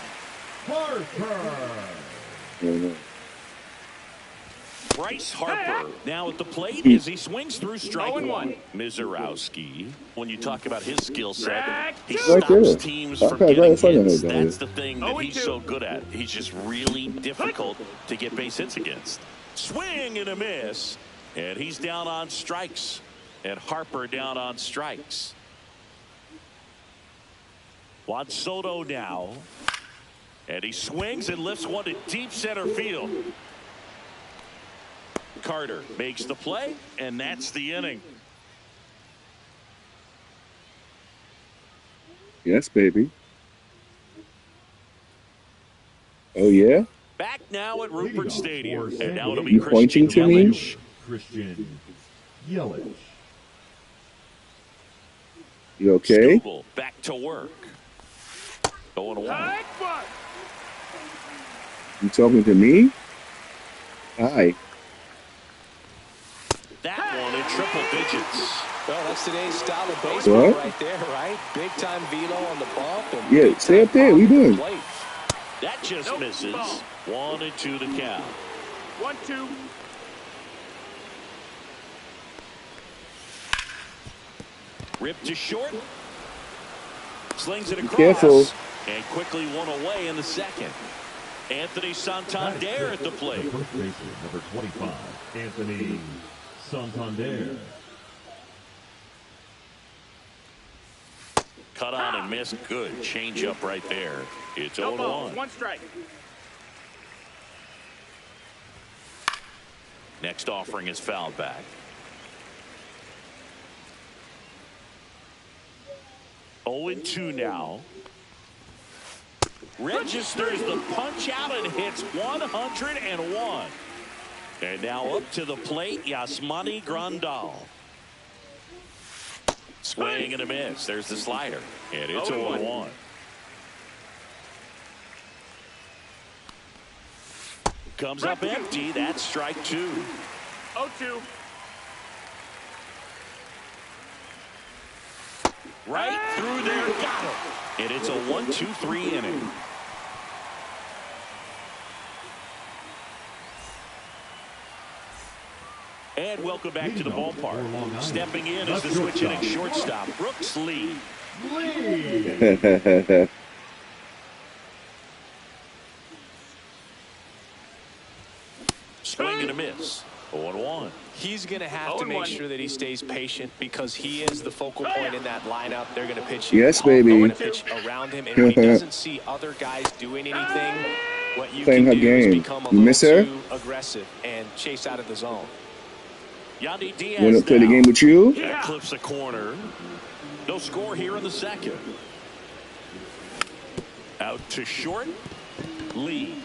Bryce Harper now at the plate as he swings through strike one. Mizorowski, when you talk about his skill set, he stops teams from getting hits. That's the thing that he's so good at. He's just really difficult to get base hits against. Swing and a miss, and he's down on strikes. And Harper down on strikes. Juan Soto now. And he swings and lifts one to deep center field. Carter makes the play, and that's the inning. Yes, baby. Oh, yeah? Back now at Rupert Stadium. And now it'll be you pointing to me? Christian Yelich. You okay? Stubble back to work. 0-1. You talking to me? Hi. That one in triple digits. Well, that's today's style of baseball right there, right? Big time velo on the bump. And yeah, stay up there. What are you doing? That just misses. 1-2 to count. 1-2. Ripped to short. Slings it across. Careful. And quickly one away in the second. Anthony Santander at the plate. First baseman, number 25, Anthony Santander. Cut on and missed. Good change up right there. It's 0-1. 1 strike. Next offering is fouled back. 0-2 now. Registers the punch out and hits 101. And now up to the plate, Yasmani Grandal. Swing and a miss. There's the slider. And it's 0-1. Comes up empty. That's strike 2. 0-2. Right through there. Got him. And it's a 1-2-3 inning. And welcome back to the ballpark. Stepping in is the switch hitting shortstop, Brooks Lee. Swing and a miss. 0-1. He's going to have to make sure that he stays patient because he is the focal point in that lineup. They're going to pitch him. Yes, baby. They're going to pitch around him. And when he doesn't see other guys doing anything, what you can do is become a little too aggressive and chase out of the zone. Yandy Diaz want to play the game with you? That clips the corner. No score here in the second. Out to short. Lee.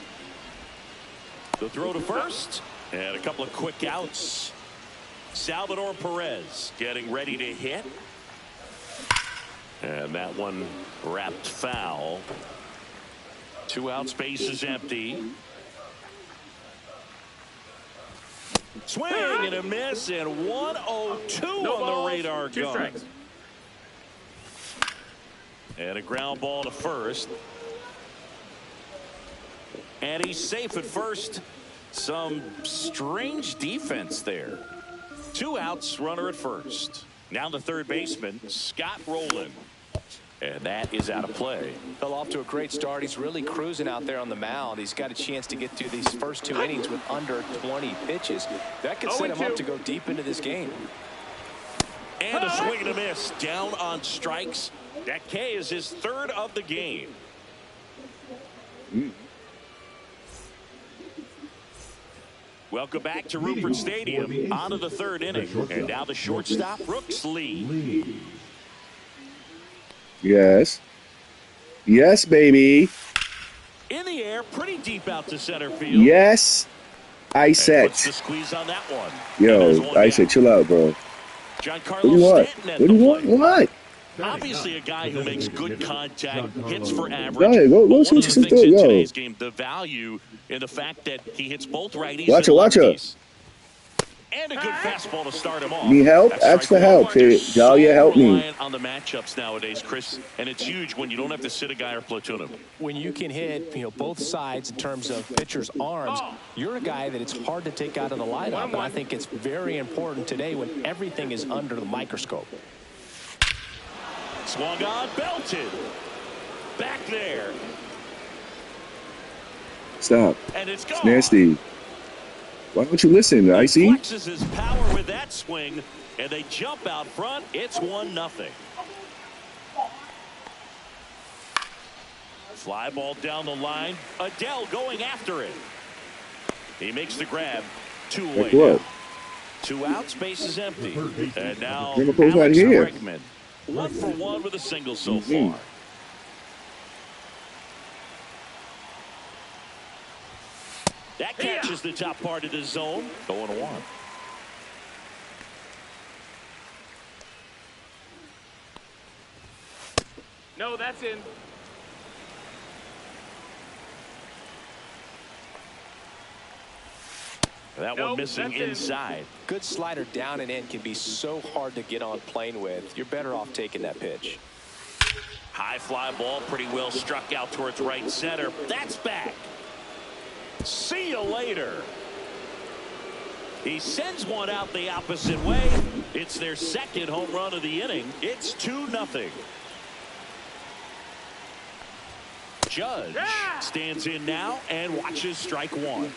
The throw to first. And a couple of quick outs. Salvador Perez getting ready to hit. And that one wrapped foul. 2 outs, base is empty. Swing and a miss, and 102 on the radar gun. 2 strikes. And a ground ball to first. And he's safe at first. Some strange defense there. 2 outs, runner at first. Now the third baseman, Scott Rowland. And that is out of play. Fell off to a great start. He's really cruising out there on the mound. He's got a chance to get through these first 2 innings with under 20 pitches. That could set him up to go deep into this game. And a swing and a miss. Down on strikes. That K is his 3rd of the game. Welcome back to Rupert Stadium. On to the 3rd inning. And now the shortstop, Brooks Lee. Yes. Yes, baby. In the air, pretty deep out to center field. Yes. I said. Puts the squeeze on that one. Yo, I said, chill out, bro. What do you want? What do you want? What? Obviously a guy who makes good contact, hits for average. Go ahead, go one of the see things in today's game, the value in the fact that he hits both righties and lefties. And a good fastball to start him off. Need help? Ask for help. Hey, Dahlia, help me. On the matchups nowadays, Chris, and it's huge when you don't have to sit a guy or platoon him. When you can hit, both sides in terms of pitcher's arms, you're a guy that it's hard to take out of the lineup. And I think it's very important today when everything is under the microscope. Swung on, belted. Back there. Stop. And it's gone. It's nasty. Why don't you listen, Icy? He flexes his power with that swing, and they jump out front. It's 1-0. Fly ball down the line. Adele going after it. He makes the grab. 2 away now. 2 outs, base is empty. And now Alex Bregman. 1 for 1 with a single so far. That catches the top part of the zone. 0-1. No, that's in. That one missing inside. Good slider down and in can be so hard to get on plane with. You're better off taking that pitch. High fly ball, pretty well struck out towards right center. That's back. See you later. He sends one out the opposite way. It's their second home run of the inning. It's 2-0. Judge stands in now and watches strike 1.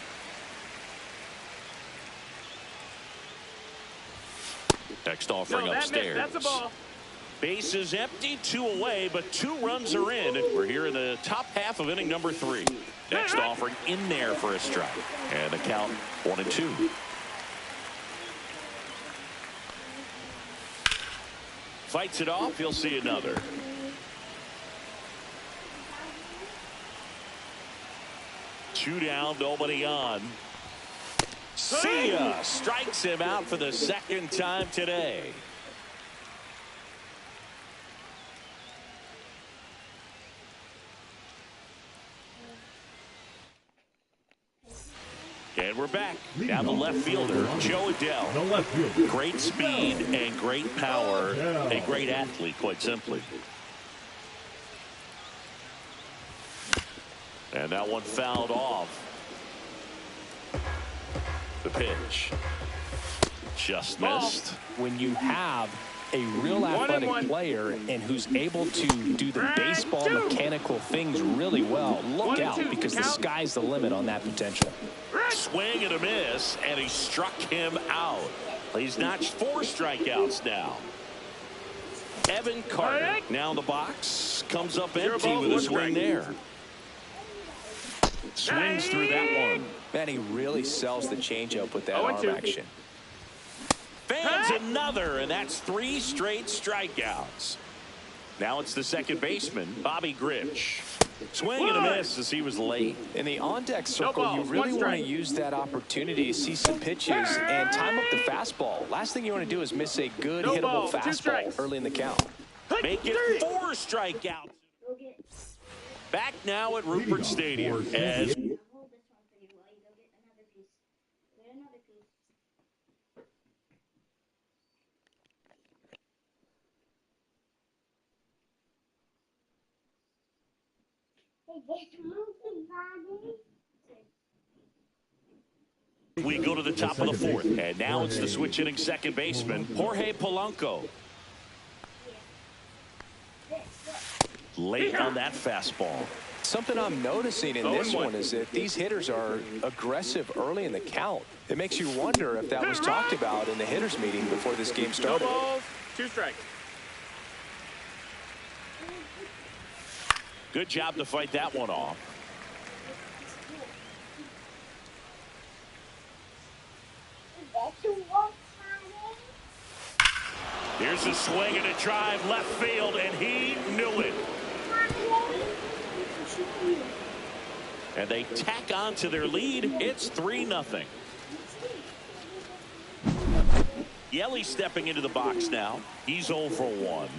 Next offering upstairs. That's a ball. Base is empty, 2 away, but 2 runs are in. We're here in the top half of inning number 3. Next offering in there for a strike. And the count 1-2. Fights it off. He'll see another. Two down, nobody on. See ya. Strikes him out for the second time today. And we're back. Now the left fielder, Joe Adele. The left fielder. Great speed and great power. A great athlete, quite simply. And that one fouled off. The pitch. Just missed. When you have a real athletic player and who's able to do the baseball mechanical things really well, look out, because the sky's the limit on that potential. Swing and a miss, and he struck him out. He's notched 4 strikeouts now. Evan Carter now in the box. Comes up empty with a swing there. Swings through that one. Man, he really sells the changeup with that arm action. Fans another, and that's 3 straight strikeouts. Now it's the second baseman, Bobby Grich. Swing and a miss as he was late. In the on-deck circle, you really want to use that opportunity to see some pitches and time up the fastball. Last thing you want to do is miss a good hittable fastball early in the count. Make it 4 strikeouts. Back now at Rupert Stadium as we go to the top of the 4th, and now it's the switch hitting second baseman, Jorge Polanco. Late on that fastball. Something I'm noticing in this one is that these hitters are aggressive early in the count. It makes you wonder if that was talked about in the hitters meeting before this game started. No balls, 2 strikes. Good job to fight that one off. Here's a swing and a drive left field, and he knew it. And they tack on to their lead. It's 3-0. Yelly stepping into the box now. He's 0 for 1.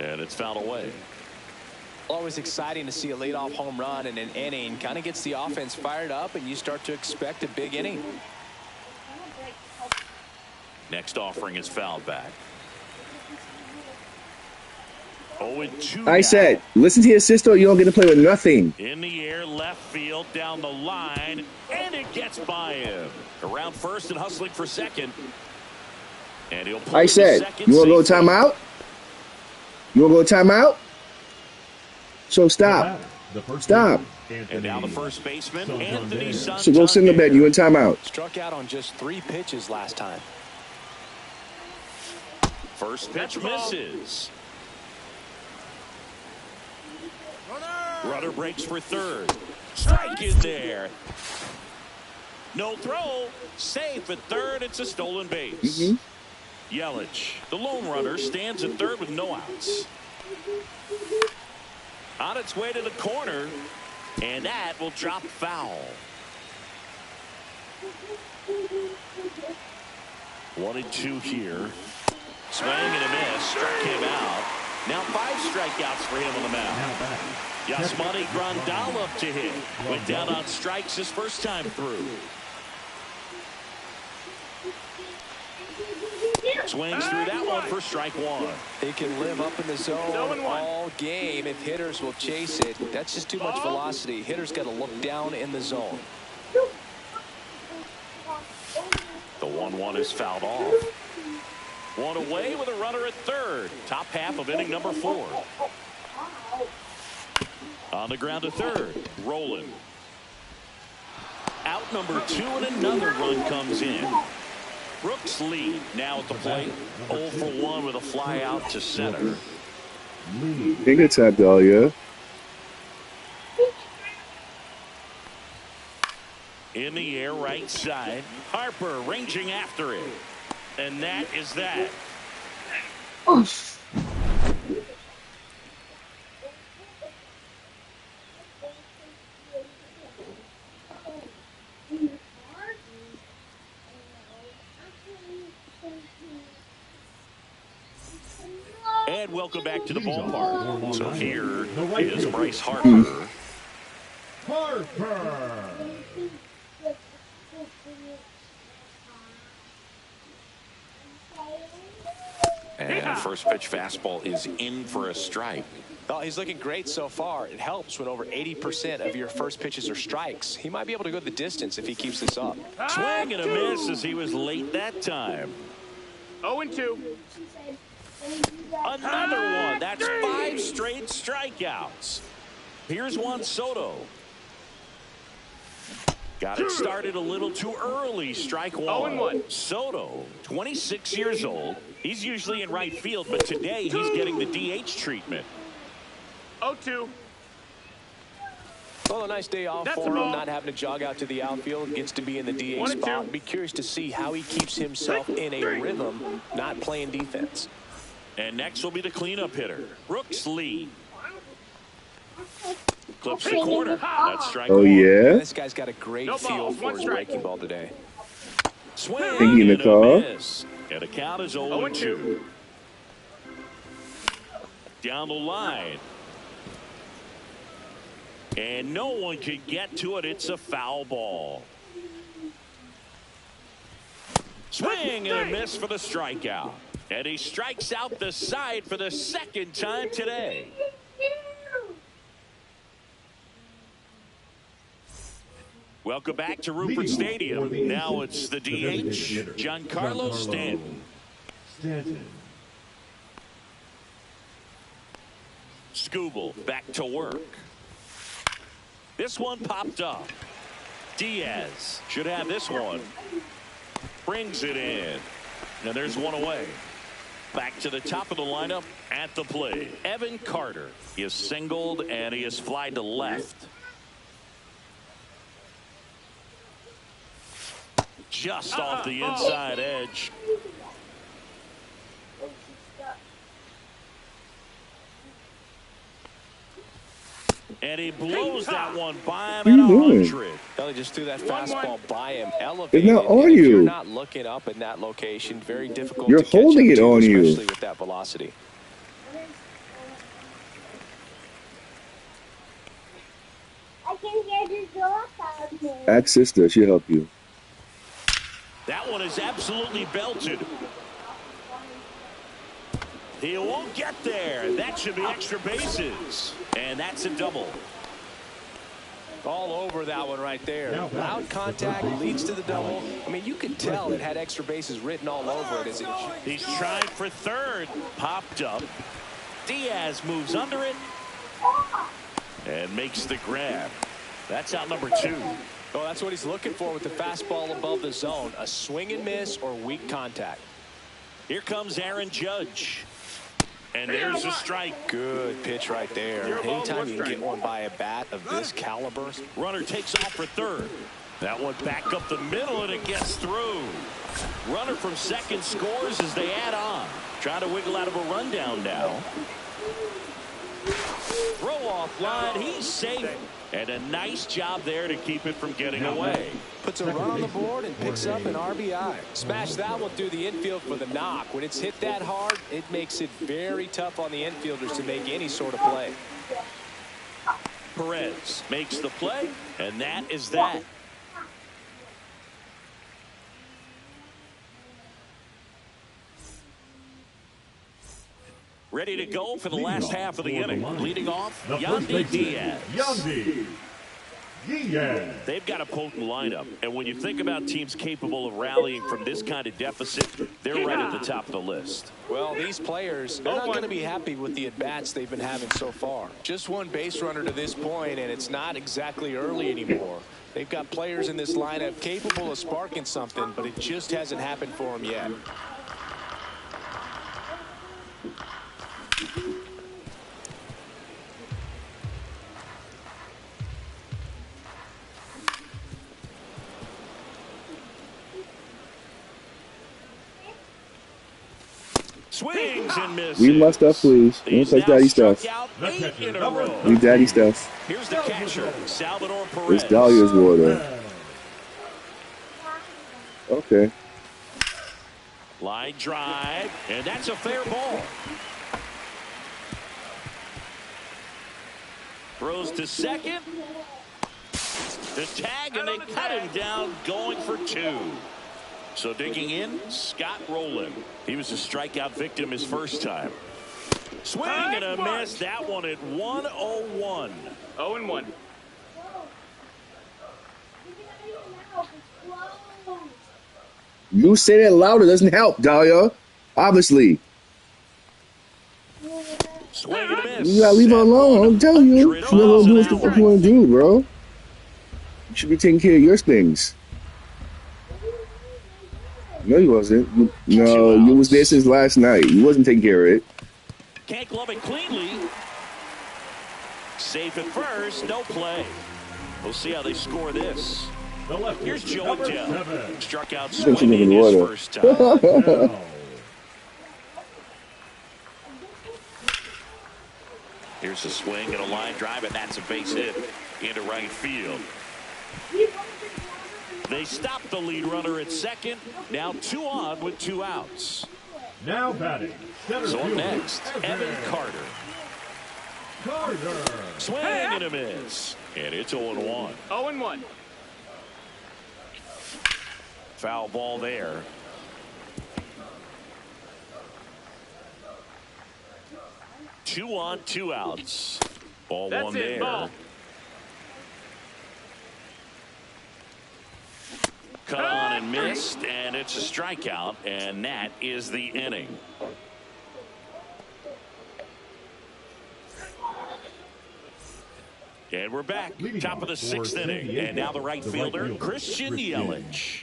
And it's fouled away. Always exciting to see a leadoff home run in an inning. Kind of gets the offense fired up, and you start to expect a big inning. Next offering is fouled back. 0-2. I said, listen to your sister, or you don't get to play with nothing. In the air, left field, down the line, and it gets by him. Around first and hustling for second. And he'll pull I said, you want to go timeout? You want to go timeout? So stop. Stop. And now the first baseman, Anthony Santander. So go sit in the bed. You in timeout. Struck out on just 3 pitches last time. First pitch misses. Runner breaks for third. Strike in there. No throw. Safe at third. It's a stolen base. Yelich, the lone runner, stands at third with no outs. On its way to the corner, and that will drop foul. 1-2 here. Swing and a miss. Struck him out. Now 5 strikeouts for him on the mound. Yasmani Grandal up to hit. Went down on strikes his first time through. Swings through that one for strike 1. He can live up in the zone all game if hitters will chase it. That's just too much velocity. Hitters got to look down in the zone. The 1-1 is fouled off. One away with a runner at third. Top half of inning number 4. On the ground to third. Rolling. Out number 2 and another run comes in. Brooks lead now at the plate. 0 for 1 with a fly out to center. Ain't good tap, Dahlia. In the air, right side. Harper ranging after it. And that is that. And welcome back to the ballpark. So here is Bryce Harper. And first pitch fastball is in for a strike. Well, he's looking great so far. It helps when over 80% of your first pitches are strikes. He might be able to go the distance if he keeps this up. Swing and a miss as he was late that time. 0-2. Another one. That's 5 straight strikeouts. Here's Juan Soto. Got it started a little too early. Strike 1. 0-1. Soto, 26 years old. He's usually in right field, but today he's getting the DH treatment. 0-2. Well, a nice day off for him, not having to jog out to the outfield. Gets to be in the DH spot. Be curious to see how he keeps himself in a rhythm, not playing defense. And next will be the cleanup hitter, Brooks Lee. Clips the corner. That's strike 1. Yeah? This guy's got a great feel for his breaking ball today. Swing in the and car. a miss. And the count is 0-2. Down the line. And no one can get to it. It's a foul ball. Swing and a miss for the strikeout. And he strikes out the side for the second time today. Welcome back to Rupert Stadium. Now it's the DH, Giancarlo Stanton. Skubal back to work. This one popped up. Diaz should have this one. Brings it in. And there's one away. Back to the top of the lineup at the plate. Evan Carter is singled and he is flied to left. Just off the inside edge. And he blows that one by him at 100. He just threw that fastball by him, elevated. It's not on if you. You're not looking up in that location. Very difficult. You're to catch holding up it to, on you. especially with that velocity. Ask sister, she'll help you. That one is absolutely belted. He won't get there. That should be extra bases. And that's a double. All over that one right there. Loud contact leads to the double. I mean, you could tell it had extra bases written all over it as it. He's trying for third. Popped up. Diaz moves under it and makes the grab. That's out number 2. Oh, that's what he's looking for with the fastball above the zone. A swing and miss or weak contact. Here comes Aaron Judge. And there's a strike. Good pitch right there. Anytime you can get one by a bat of this caliber. Runner takes off for third. That one back up the middle, and it gets through. Runner from second scores as they add on. Trying to wiggle out of a rundown now. Throw off line. He's safe. And a nice job there to keep it from getting away. Puts a run on the board and picks up an RBI. Smash that one through the infield for the knock. When it's hit that hard, it makes it very tough on the infielders to make any sort of play. Perez makes the play, and that is that. Ready to go for the last half of the inning. Leading off, Yandy Diaz. Yandy Diaz. They've got a potent lineup, and when you think about teams capable of rallying from this kind of deficit, they're right at the top of the list. Well, these players, they're not going to be happy with the at-bats they've been having so far. Just one base runner to this point, and it's not exactly early anymore. They've got players in this lineup capable of sparking something, but it just hasn't happened for them yet. Swings and misses. Leave my stuff, please. Don't touch daddy stuff. Leave daddy stuff. Here's the catcher, Salvador Perez. It's Dahlia's water. Okay. Line drive, and that's a fair ball. Throws to second. The tag, and they cut him down, going for 2. So digging in, Scott Rowland. He was a strikeout victim his first time. Swing and a miss. That one at 1-0-1. 0-1. You say that louder doesn't help, Dahlia. Obviously. Swing and a miss. You gotta leave her alone. I'm telling you. She's not gonna do what the fuck you wanna do, bro. You should be taking care of your things. No, you wasn't. No, you was there since last night. You wasn't taking care of it. Can't glove it cleanly. Safe at first. No play. We'll see how they score this. Here's Joe Adele. Struck out swinging his first time. Here's a swing and a line drive, and that's a base hit into right field. They stop the lead runner at second. Now 2 on with 2 outs. Now batting. So up next, Evan Carter. Swing and a miss. And it's 0-1. 0-1. Foul ball there. Two on, 2 outs. Ball That's one it, there. ball. Cut on and missed, and it's a strikeout, and that is the inning. And we're back, top of the 6th inning, and now the right fielder, Christian Yelich.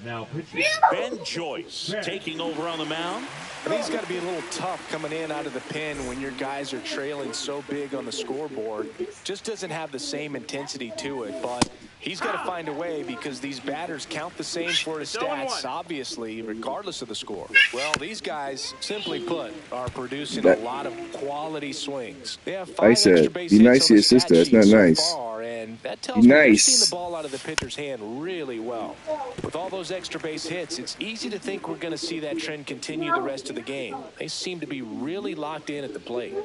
Now pitching. Ben Joyce taking over on the mound. I think it's got to be a little tough coming in out of the pen when your guys are trailing so big on the scoreboard. Just doesn't have the same intensity to it, but He's got to find a way because these batters count the same for his stats, obviously, regardless of the score. Well, these guys, simply put, are producing a lot of quality swings. They have 5 extra base be nice hits to on your the stat sister. That's sheet not so nice. far, and that tells me they're seeing the ball out of the pitcher's hand really well. With all those extra base hits, it's easy to think we're going to see that trend continue the rest of the game. They seem to be really locked in at the plate.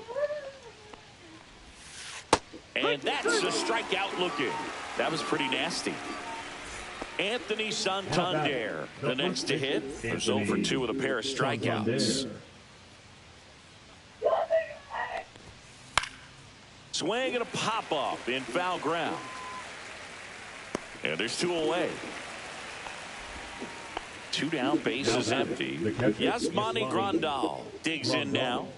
And that's a strikeout looking. That was pretty nasty. Anthony Santander, the next to hit, was 0 for 2 with a pair of strikeouts. Swing and a pop-up in foul ground. And there's 2 away. 2 down, base is empty. Yasmani Grandal digs in now.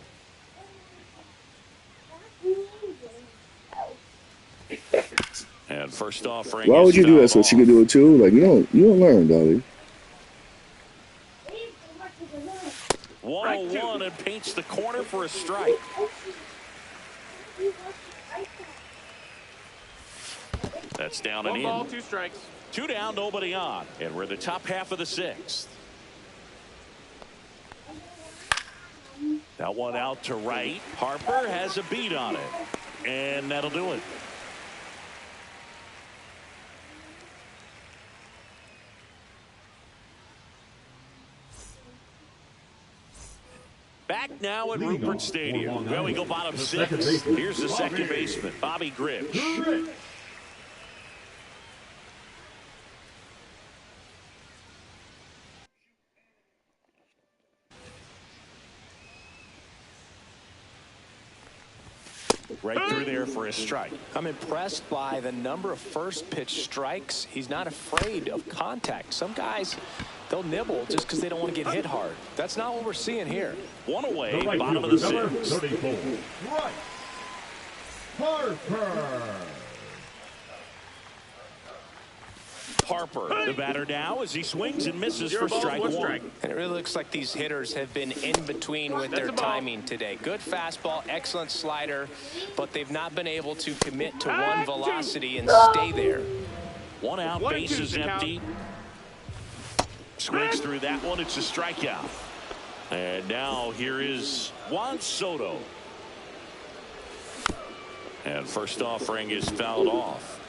And first offering. Why would you do that so she could do it too? Like, you don't learn, Dolly. 101 and paints the corner for a strike. That's down and in. 1 ball, 2 strikes. 2 down, nobody on. And we're the top half of the 6th. That one out to right. Harper has a beat on it. And that'll do it. Back now at Rupert Stadium. Well, we go bottom 6. Here's the second baseman, Bobby Grich. Right through there for a strike. I'm impressed by the number of first pitch strikes. He's not afraid of contact. Some guys, they'll nibble just because they don't want to get hit hard. That's not what we're seeing here. 1 away, bottom of the 6th. 34. Right. Harper, the batter now, as he swings and misses for strike 1. And it really looks like these hitters have been in between with their timing today. Good fastball, excellent slider, but they've not been able to commit to one velocity and stay there. 1 out, base is empty. Swings through that one. It's a strikeout. And now here is Juan Soto. And first offering is fouled off.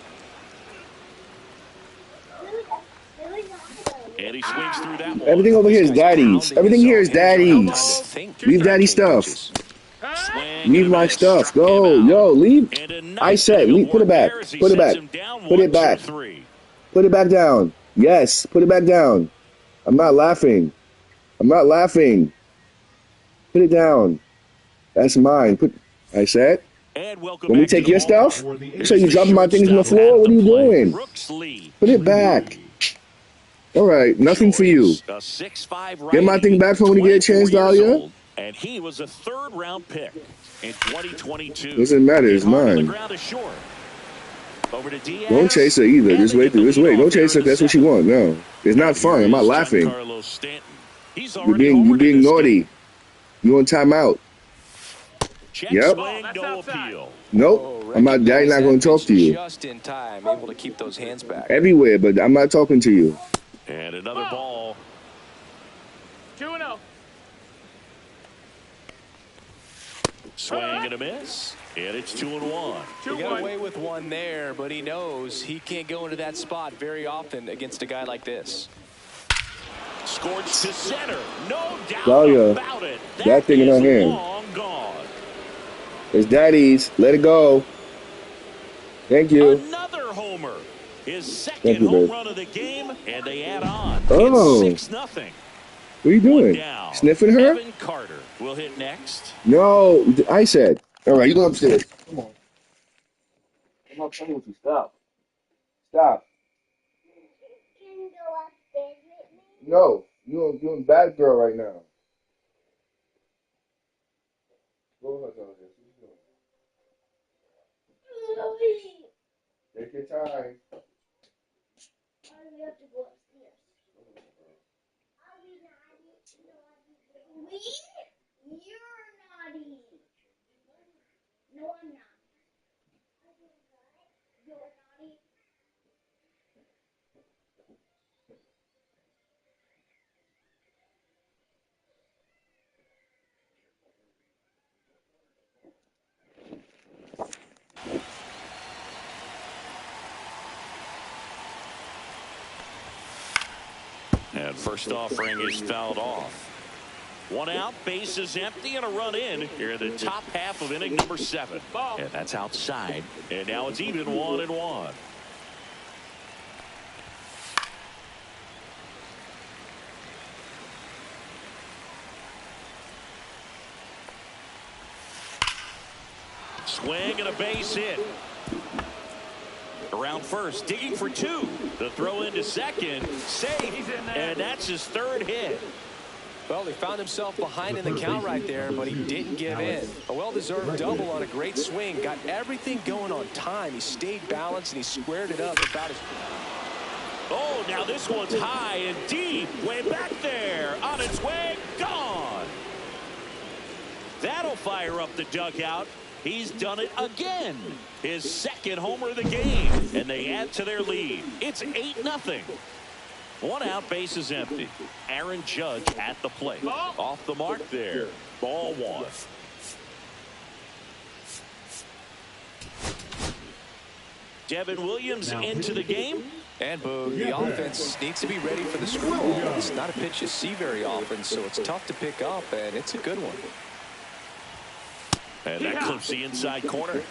And he swings through that one. Everything over here is daddy's. Everything here is daddy's. Leave daddy stuff. Leave my stuff. Go. Yo, leave. I said, leave. Put it back. Put it back. Put it back. Put it back down. Yes. Put it back down. I'm not laughing. I'm not laughing. Put it down. That's mine. I said. Let me take your stuff. So you dropping my things on the floor? What are you doing? Put it back. All right, nothing for you. Get my thing back from when you get a chance, Dahlia. And he was a 3rd-round pick in 2022. Doesn't matter, it's mine. Don't chase her either. Just wait through this way. Don't chase her. That's what you want. No, it's not fun. I'm not laughing. You're being naughty. You on timeout? Yep. Nope. I'm not. Daddy's not going to talk to you. Just in time, able to keep those hands back. Everywhere, but I'm not talking to you. And another ball. 2-0. Swing and a miss. And it's 2-1. He got away with one there, but he knows he can't go into that spot very often against a guy like this. Scorched to center. No doubt about it. That thing in her hand. Long gone. It's daddy's. Let it go. Thank you. Another homer. His second home run of the game, and they add on. Oh. It's 6-0. What are you doing? Sniffing her? Evan Carter will hit next. No, I said. All right, you go upstairs. Come on. I'm not playing with you. Stop. Stop. Can you go upstairs with me? No, you're doing bad girl right now. Go ahead, take your time. We have to go upstairs. Are we naughty? We? You're naughty. No, I'm not. You're naughty. And first offering is fouled off. One out, bases empty, and a run in here in the top half of inning number 7. And that's outside. And now it's even 1-1. Swing and a base hit. Around first, digging for 2. The throw into second, safe, and that's his 3rd hit. Well, he found himself behind in the count right there, but he didn't give in. A well-deserved double on a great swing. Got everything going on time. He stayed balanced, and he squared it up about his... Oh, now this one's high and deep. Way back there. On its way, gone. That'll fire up the dugout. He's done it again. His 2nd homer of the game. And they add to their lead. It's 8-0. 1 out, base is empty. Aaron Judge at the plate. Off the mark there. Ball 1. Devin Williams into the game. And Boog, the offense needs to be ready for the screwball. It's not a pitch you see very often, so it's tough to pick up, and it's a good one. And that clips the inside corner.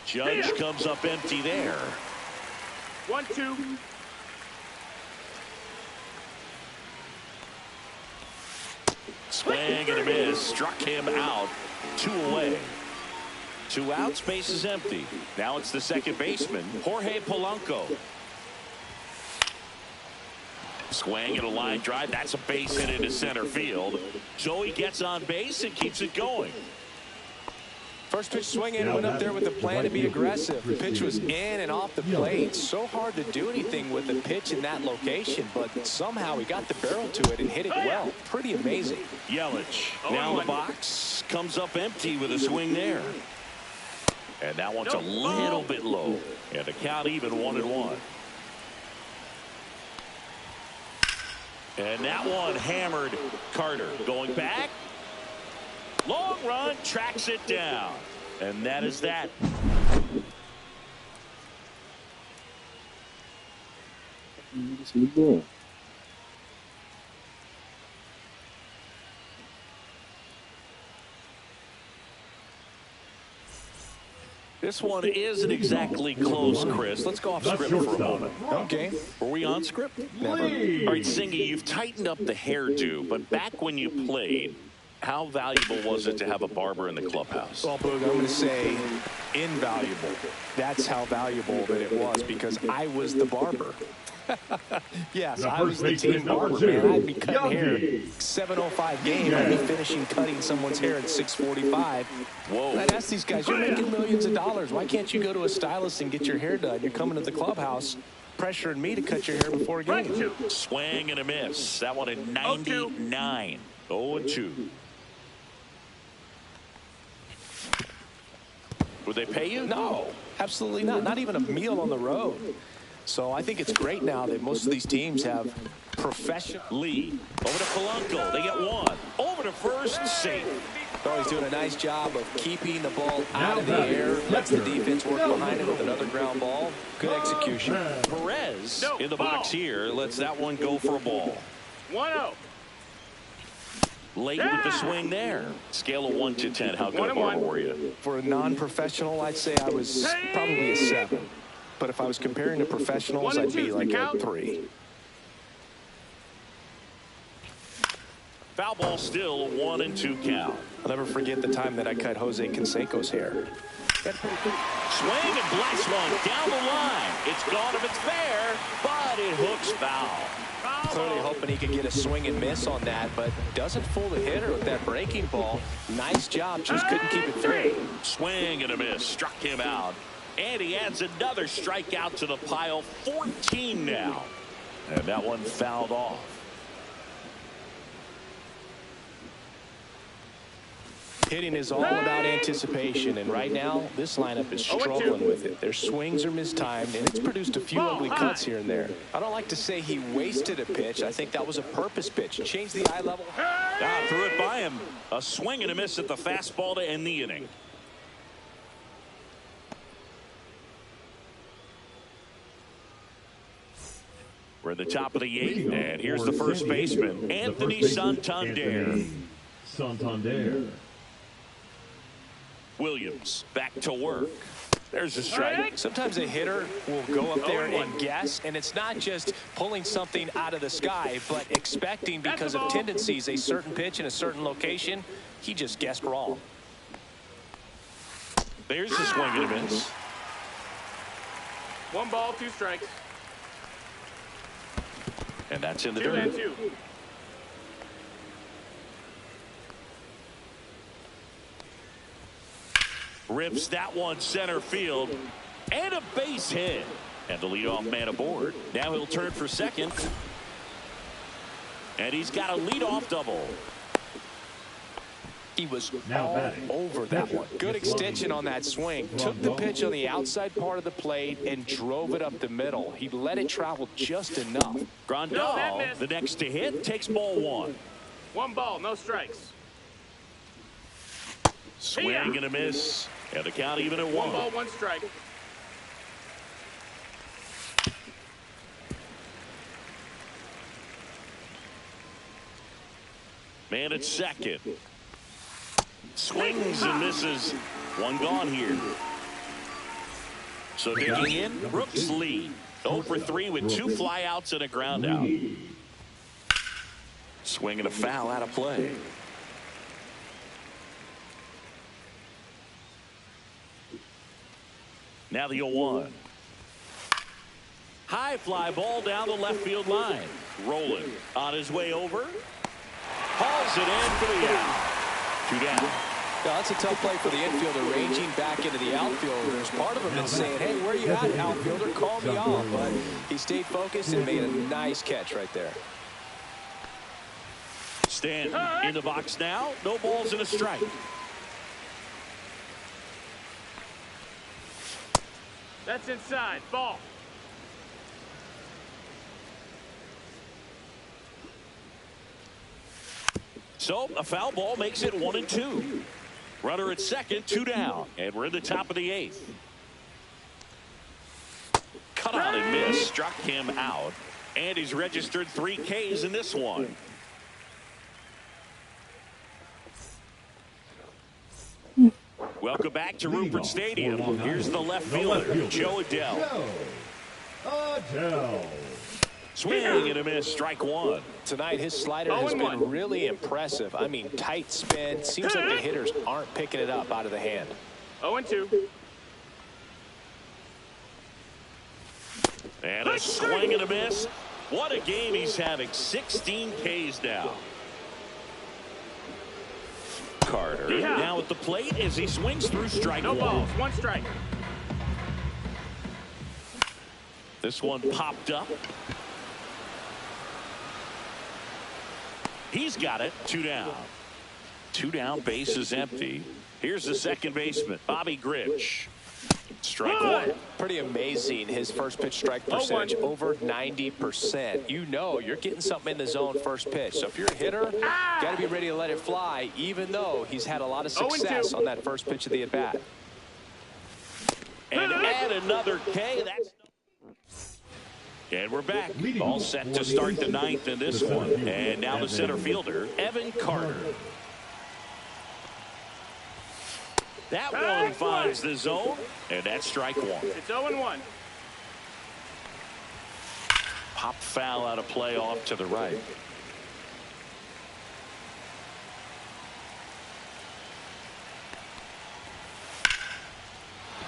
Judge comes up empty there. 1-2. Swing and a miss. Struck him out. 2 away. 2 outs. Base is empty. Now it's the second baseman, Jorge Polanco. Swing and a line drive. That's a base hit into center field. Joey gets on base and keeps it going. First pitch swinging, went up there with a plan to be aggressive. The pitch was in and off the plate. So hard to do anything with the pitch in that location, but somehow he got the barrel to it and hit it well. Pretty amazing. Yelich now in the box, comes up empty with a swing there. And that one's a little bit low. And the count even 1-1. And that one hammered. Carter going back. Long run, tracks it down. And that is that. This one isn't exactly close, Chris. Let's go off script for a moment. Okay. Were we on script? Never. All right, Singy, you've tightened up the hairdo, but back when you played, how valuable was it to have a barber in the clubhouse? Well, Boog, I'm going to say invaluable. That's how valuable that it was, because I was the barber. Yes, I was the team barber, man. I'd be cutting hair 7:05 game. I'd be finishing cutting someone's hair at 6:45. Whoa. And I'd ask these guys, you're making millions of dollars. Why can't you go to a stylist and get your hair done? You're coming to the clubhouse pressuring me to cut your hair before a game. Swing and a miss. That one at 99. 0-2. Would they pay you? No, absolutely not. Not even a meal on the road. So I think it's great now that most of these teams have professional. Lee over to Polanco. They get 1. Over to first, safe. Oh, he's doing a nice job of keeping the ball out of the air. Lets the defense work behind it with another ground ball. Good execution. Perez in the box here. Lets that one go for a ball. 1-0. Late with the swing there. Scale of 1 to 10. How good a barber were you? For a non-professional, I'd say I was probably a 7. But if I was comparing to professionals, I'd be like a 3. Foul ball still, 1-2 count. I'll never forget the time that I cut Jose Canseco's hair. Swing and blast one down the line. It's gone if it's fair, but it hooks foul. Clearly hoping he could get a swing and miss on that, but doesn't fool the hitter with that breaking ball. Nice job, just couldn't keep it fair. Swing and a miss, struck him out. And he adds another strikeout to the pile, 14 now. And that one fouled off. Hitting is all about anticipation, and right now this lineup is struggling with it. Their swings are mistimed, and it's produced a few ugly cuts here and there. I don't like to say he wasted a pitch. I think that was a purpose pitch. Changed the eye level. Threw it by him. A swing and a miss at the fastball to end the inning. in the top of the 8th, and here's the first baseman, Anthony Santander. Williams back to work. There's a strike. Sometimes a hitter will go up there and guess, and it's not just pulling something out of the sky, but expecting because of tendencies a certain pitch in a certain location. He just guessed wrong. There's the swing and a miss. 1 ball, 2 strikes. And that's in the 2 dirt. and 2. Rips that one center field. And a base hit. And the leadoff man aboard. Now he'll turn for second. And he's got a leadoff double. He was all over that one. Good extension on that swing. Took the pitch on the outside part of the plate and drove it up the middle. He let it travel just enough. Grandal, the next to hit, takes ball 1. 1 ball, no strikes. Swing and a miss. And the count even at 1. 1 ball, 1 strike. Man at second. Swings and misses. 1 gone here. So digging in, Brooks Lee. 0 for 3 with 2 flyouts and a ground out. Swing and a foul out of play. Now the 0-1. High fly ball down the left field line. Rolling on his way over. Hauls it in for the out. 2 down. Now, that's a tough play for the infielder, ranging back into the outfield. There's part of him that's saying, hey, where you at, outfielder? Call me off. But he stayed focused and made a nice catch right there. Stanton in the box now. No balls and a strike. That's inside. Ball. So a foul ball makes it 1-2. Runner at second, 2 down. And we're in the top of the 8th. Cut on and miss. Struck him out. And he's registered 3 Ks in this one. Welcome back to Rupert Stadium. Here's the left fielder, Joe Adell. Swing and a miss, strike 1. Tonight, his slider has been really impressive. I mean, tight spin. Seems like the hitters aren't picking it up out of the hand. 0-2. And a swing and a miss. What a game he's having. 16 Ks now. Carter now at the plate as he swings through strike 1. No balls, 1 strike. This one popped up. He's got it. 2 down. 2 down, base is empty. Here's the second baseman, Bobby Grich. Strike 1. Pretty amazing, his first pitch strike percentage, over 90%. You know you're getting something in the zone first pitch. So if you're a hitter, you got to be ready to let it fly, even though he's had a lot of success on that first pitch of the at-bat. And add another K. And we're back. All set to start the 9th in this one. And now the center fielder, Evan Carter. That one finds the zone, and that's strike 1. It's 0-1. Pop foul out of play off to the right.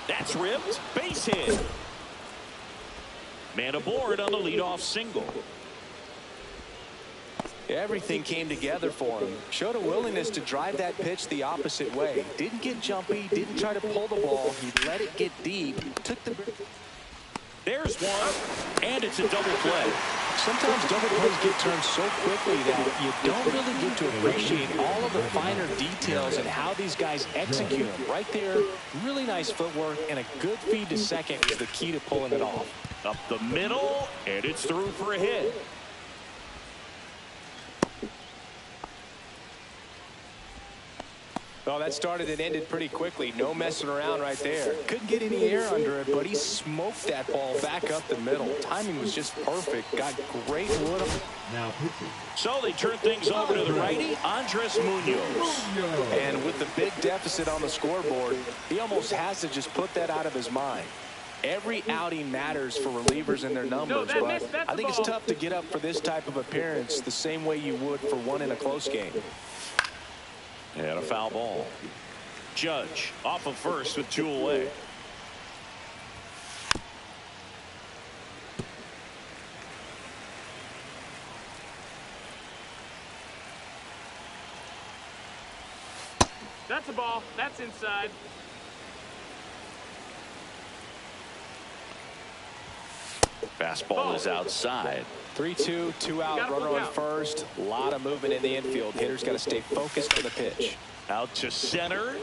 That's ripped. Base hit. Man aboard on the leadoff single. Everything came together for him. Showed a willingness to drive that pitch the opposite way. Didn't get jumpy, didn't try to pull the ball. He let it get deep. Took the... There's one, and it's a double play. Sometimes double plays get turned so quickly that you don't really get to appreciate all of the finer details and how these guys execute them. Right there, really nice footwork, and a good feed to second is the key to pulling it off. Up the middle, and it's through for a hit. Well, that started and ended pretty quickly. No messing around right there. Couldn't get any air under it, but he smoked that ball back up the middle. Timing was just perfect. Got great wood. Now pitching. So they turn things over to the righty, Andres Munoz. And with the big deficit on the scoreboard, he almost has to just put that out of his mind. Every outing matters for relievers and their numbers, but I think it's tough to get up for this type of appearance the same way you would for one in a close game. And a foul ball. Judge off of first with 2 away. That's a ball. That's inside. Fastball is outside. 3-2, 2 out, runner on first. A lot of movement in the infield. Hitter's got to stay focused on the pitch. Out to center.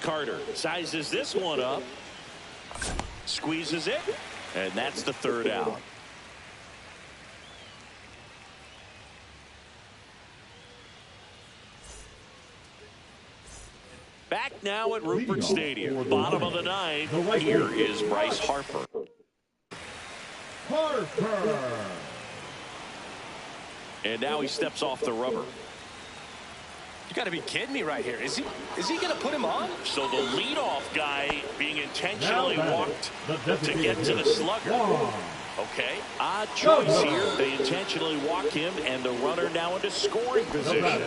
Carter sizes this one up. Squeezes it. And that's the 3rd out. Back now at Rupert Stadium. Bottom of the 9th. Here is Bryce Harper. And now he steps off the rubber. You got to be kidding me right here. Is he going to put him on? So the leadoff guy being intentionally walked to get to the slugger. Okay, odd choice here. They intentionally walk him, and the runner now into scoring position.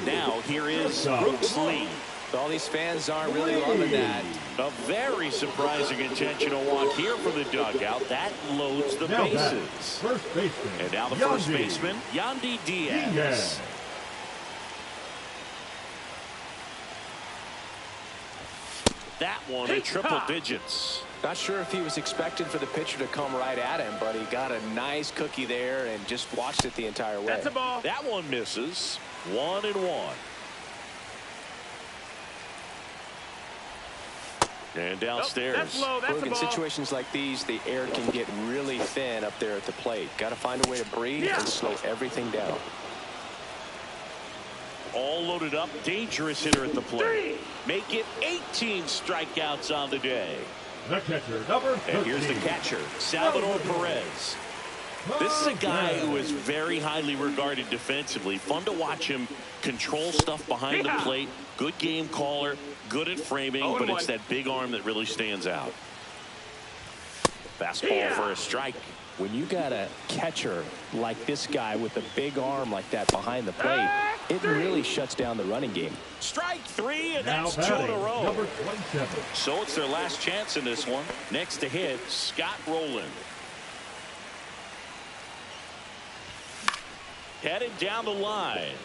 Now here is Brooks Lee. All these fans aren't really loving that. A very surprising intentional walk here for the dugout. That loads the bases. And now the first baseman, Yandy Diaz. That one in triple digits. Not sure if he was expecting for the pitcher to come right at him, but he got a nice cookie there and just watched it the entire way. That's a ball. That one misses. 1-1. And downstairs. That's low. That's Look, in situations like these, the air can get really thin up there at the plate. Got to find a way to breathe and slow everything down. All loaded up. Dangerous hitter at the plate. Make it 18 strikeouts on the day. The catcher, number 13. And here's the catcher, Salvador Perez. This is a guy who is very highly regarded defensively. Fun to watch him control stuff behind the plate. Good game caller, good at framing, but it's that big arm that really stands out. Fastball for a strike. When you got a catcher like this guy with a big arm like that behind the plate, it really shuts down the running game. Strike 3, and that's 2 in a row. Number 27. So it's their last chance in this one. Next to hit, Scott Rowland. Headed down the line.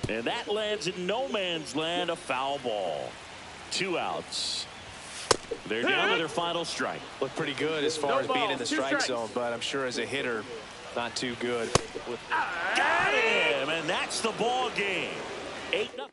And that lands in no man's land, a foul ball. 2 outs. They're down to their final strike. Looked pretty good as far as being in the strike zone, but I'm sure as a hitter, not too good. Got him, and that's the ball game. 8-0.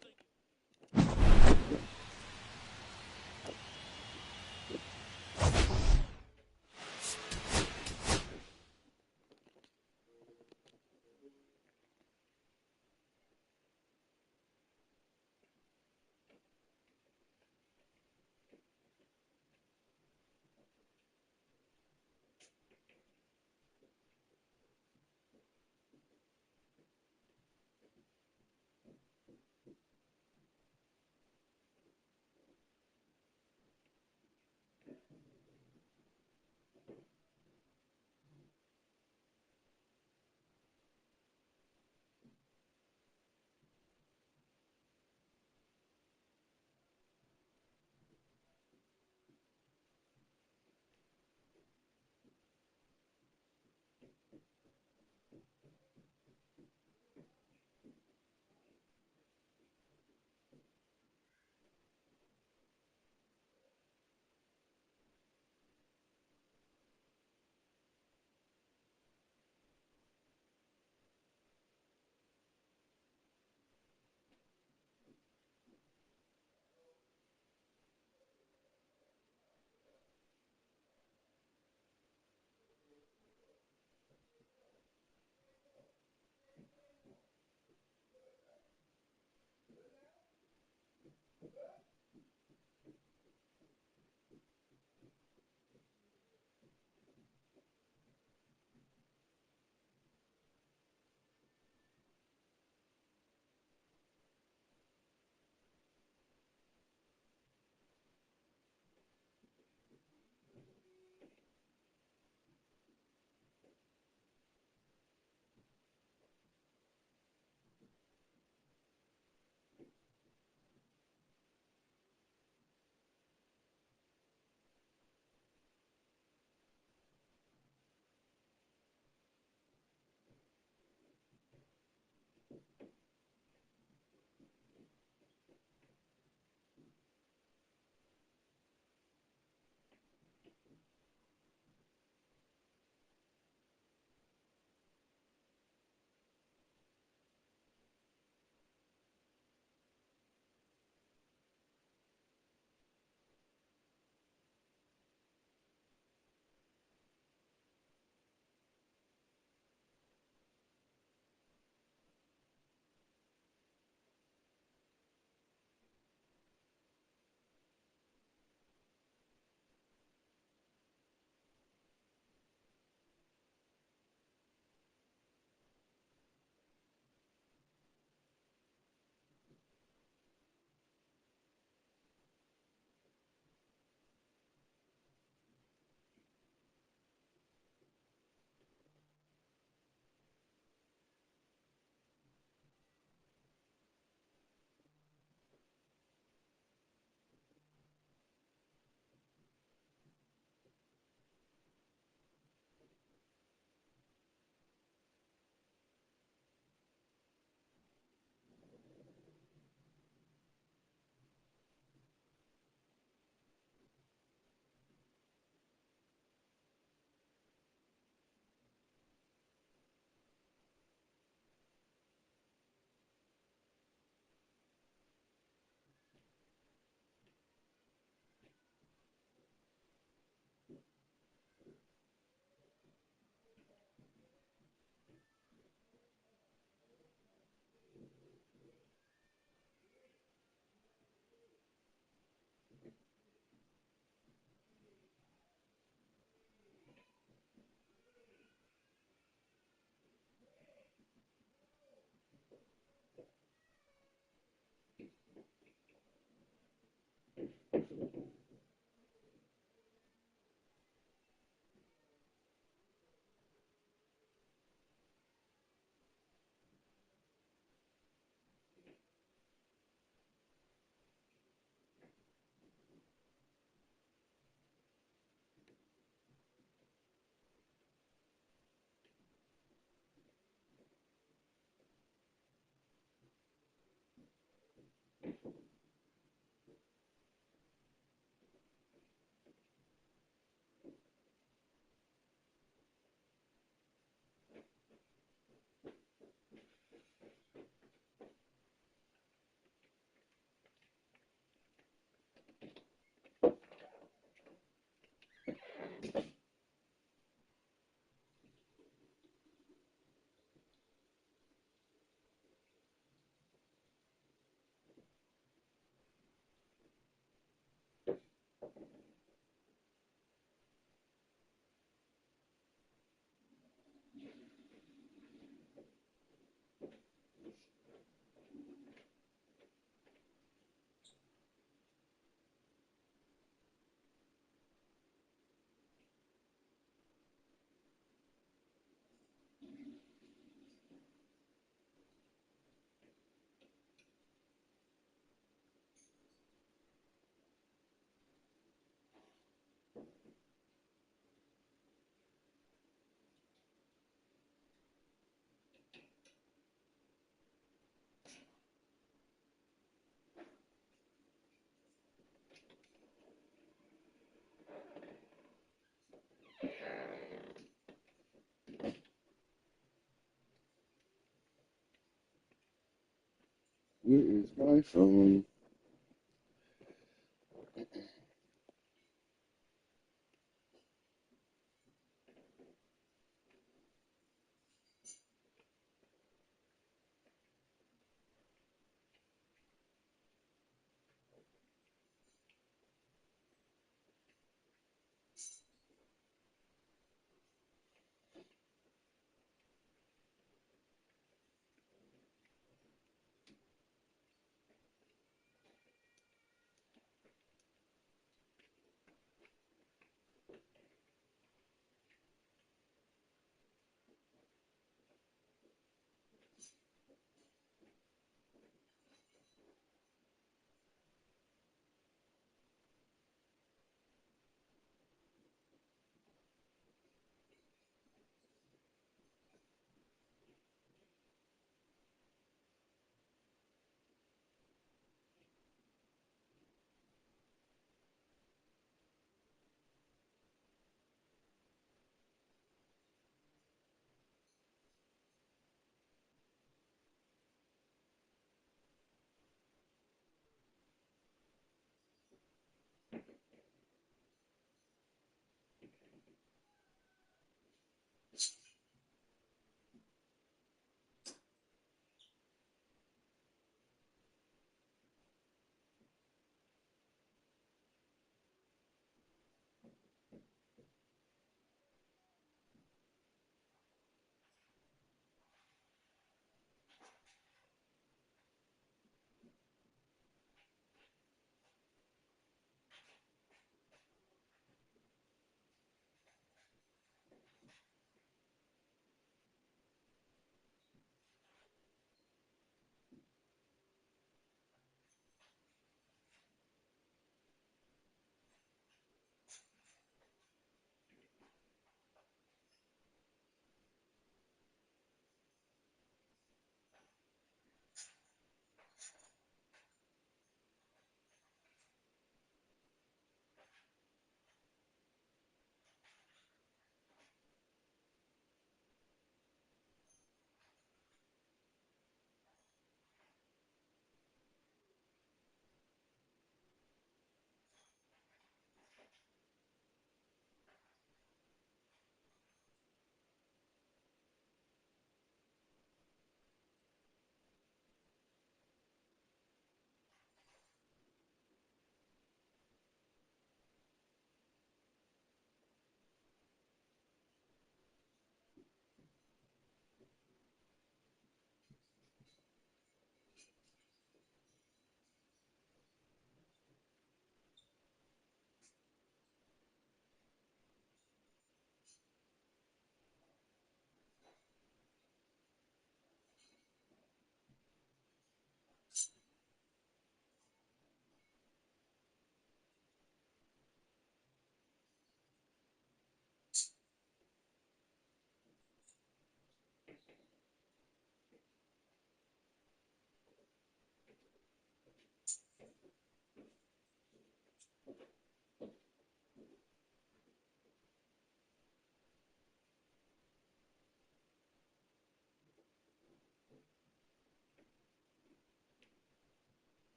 Where is my phone?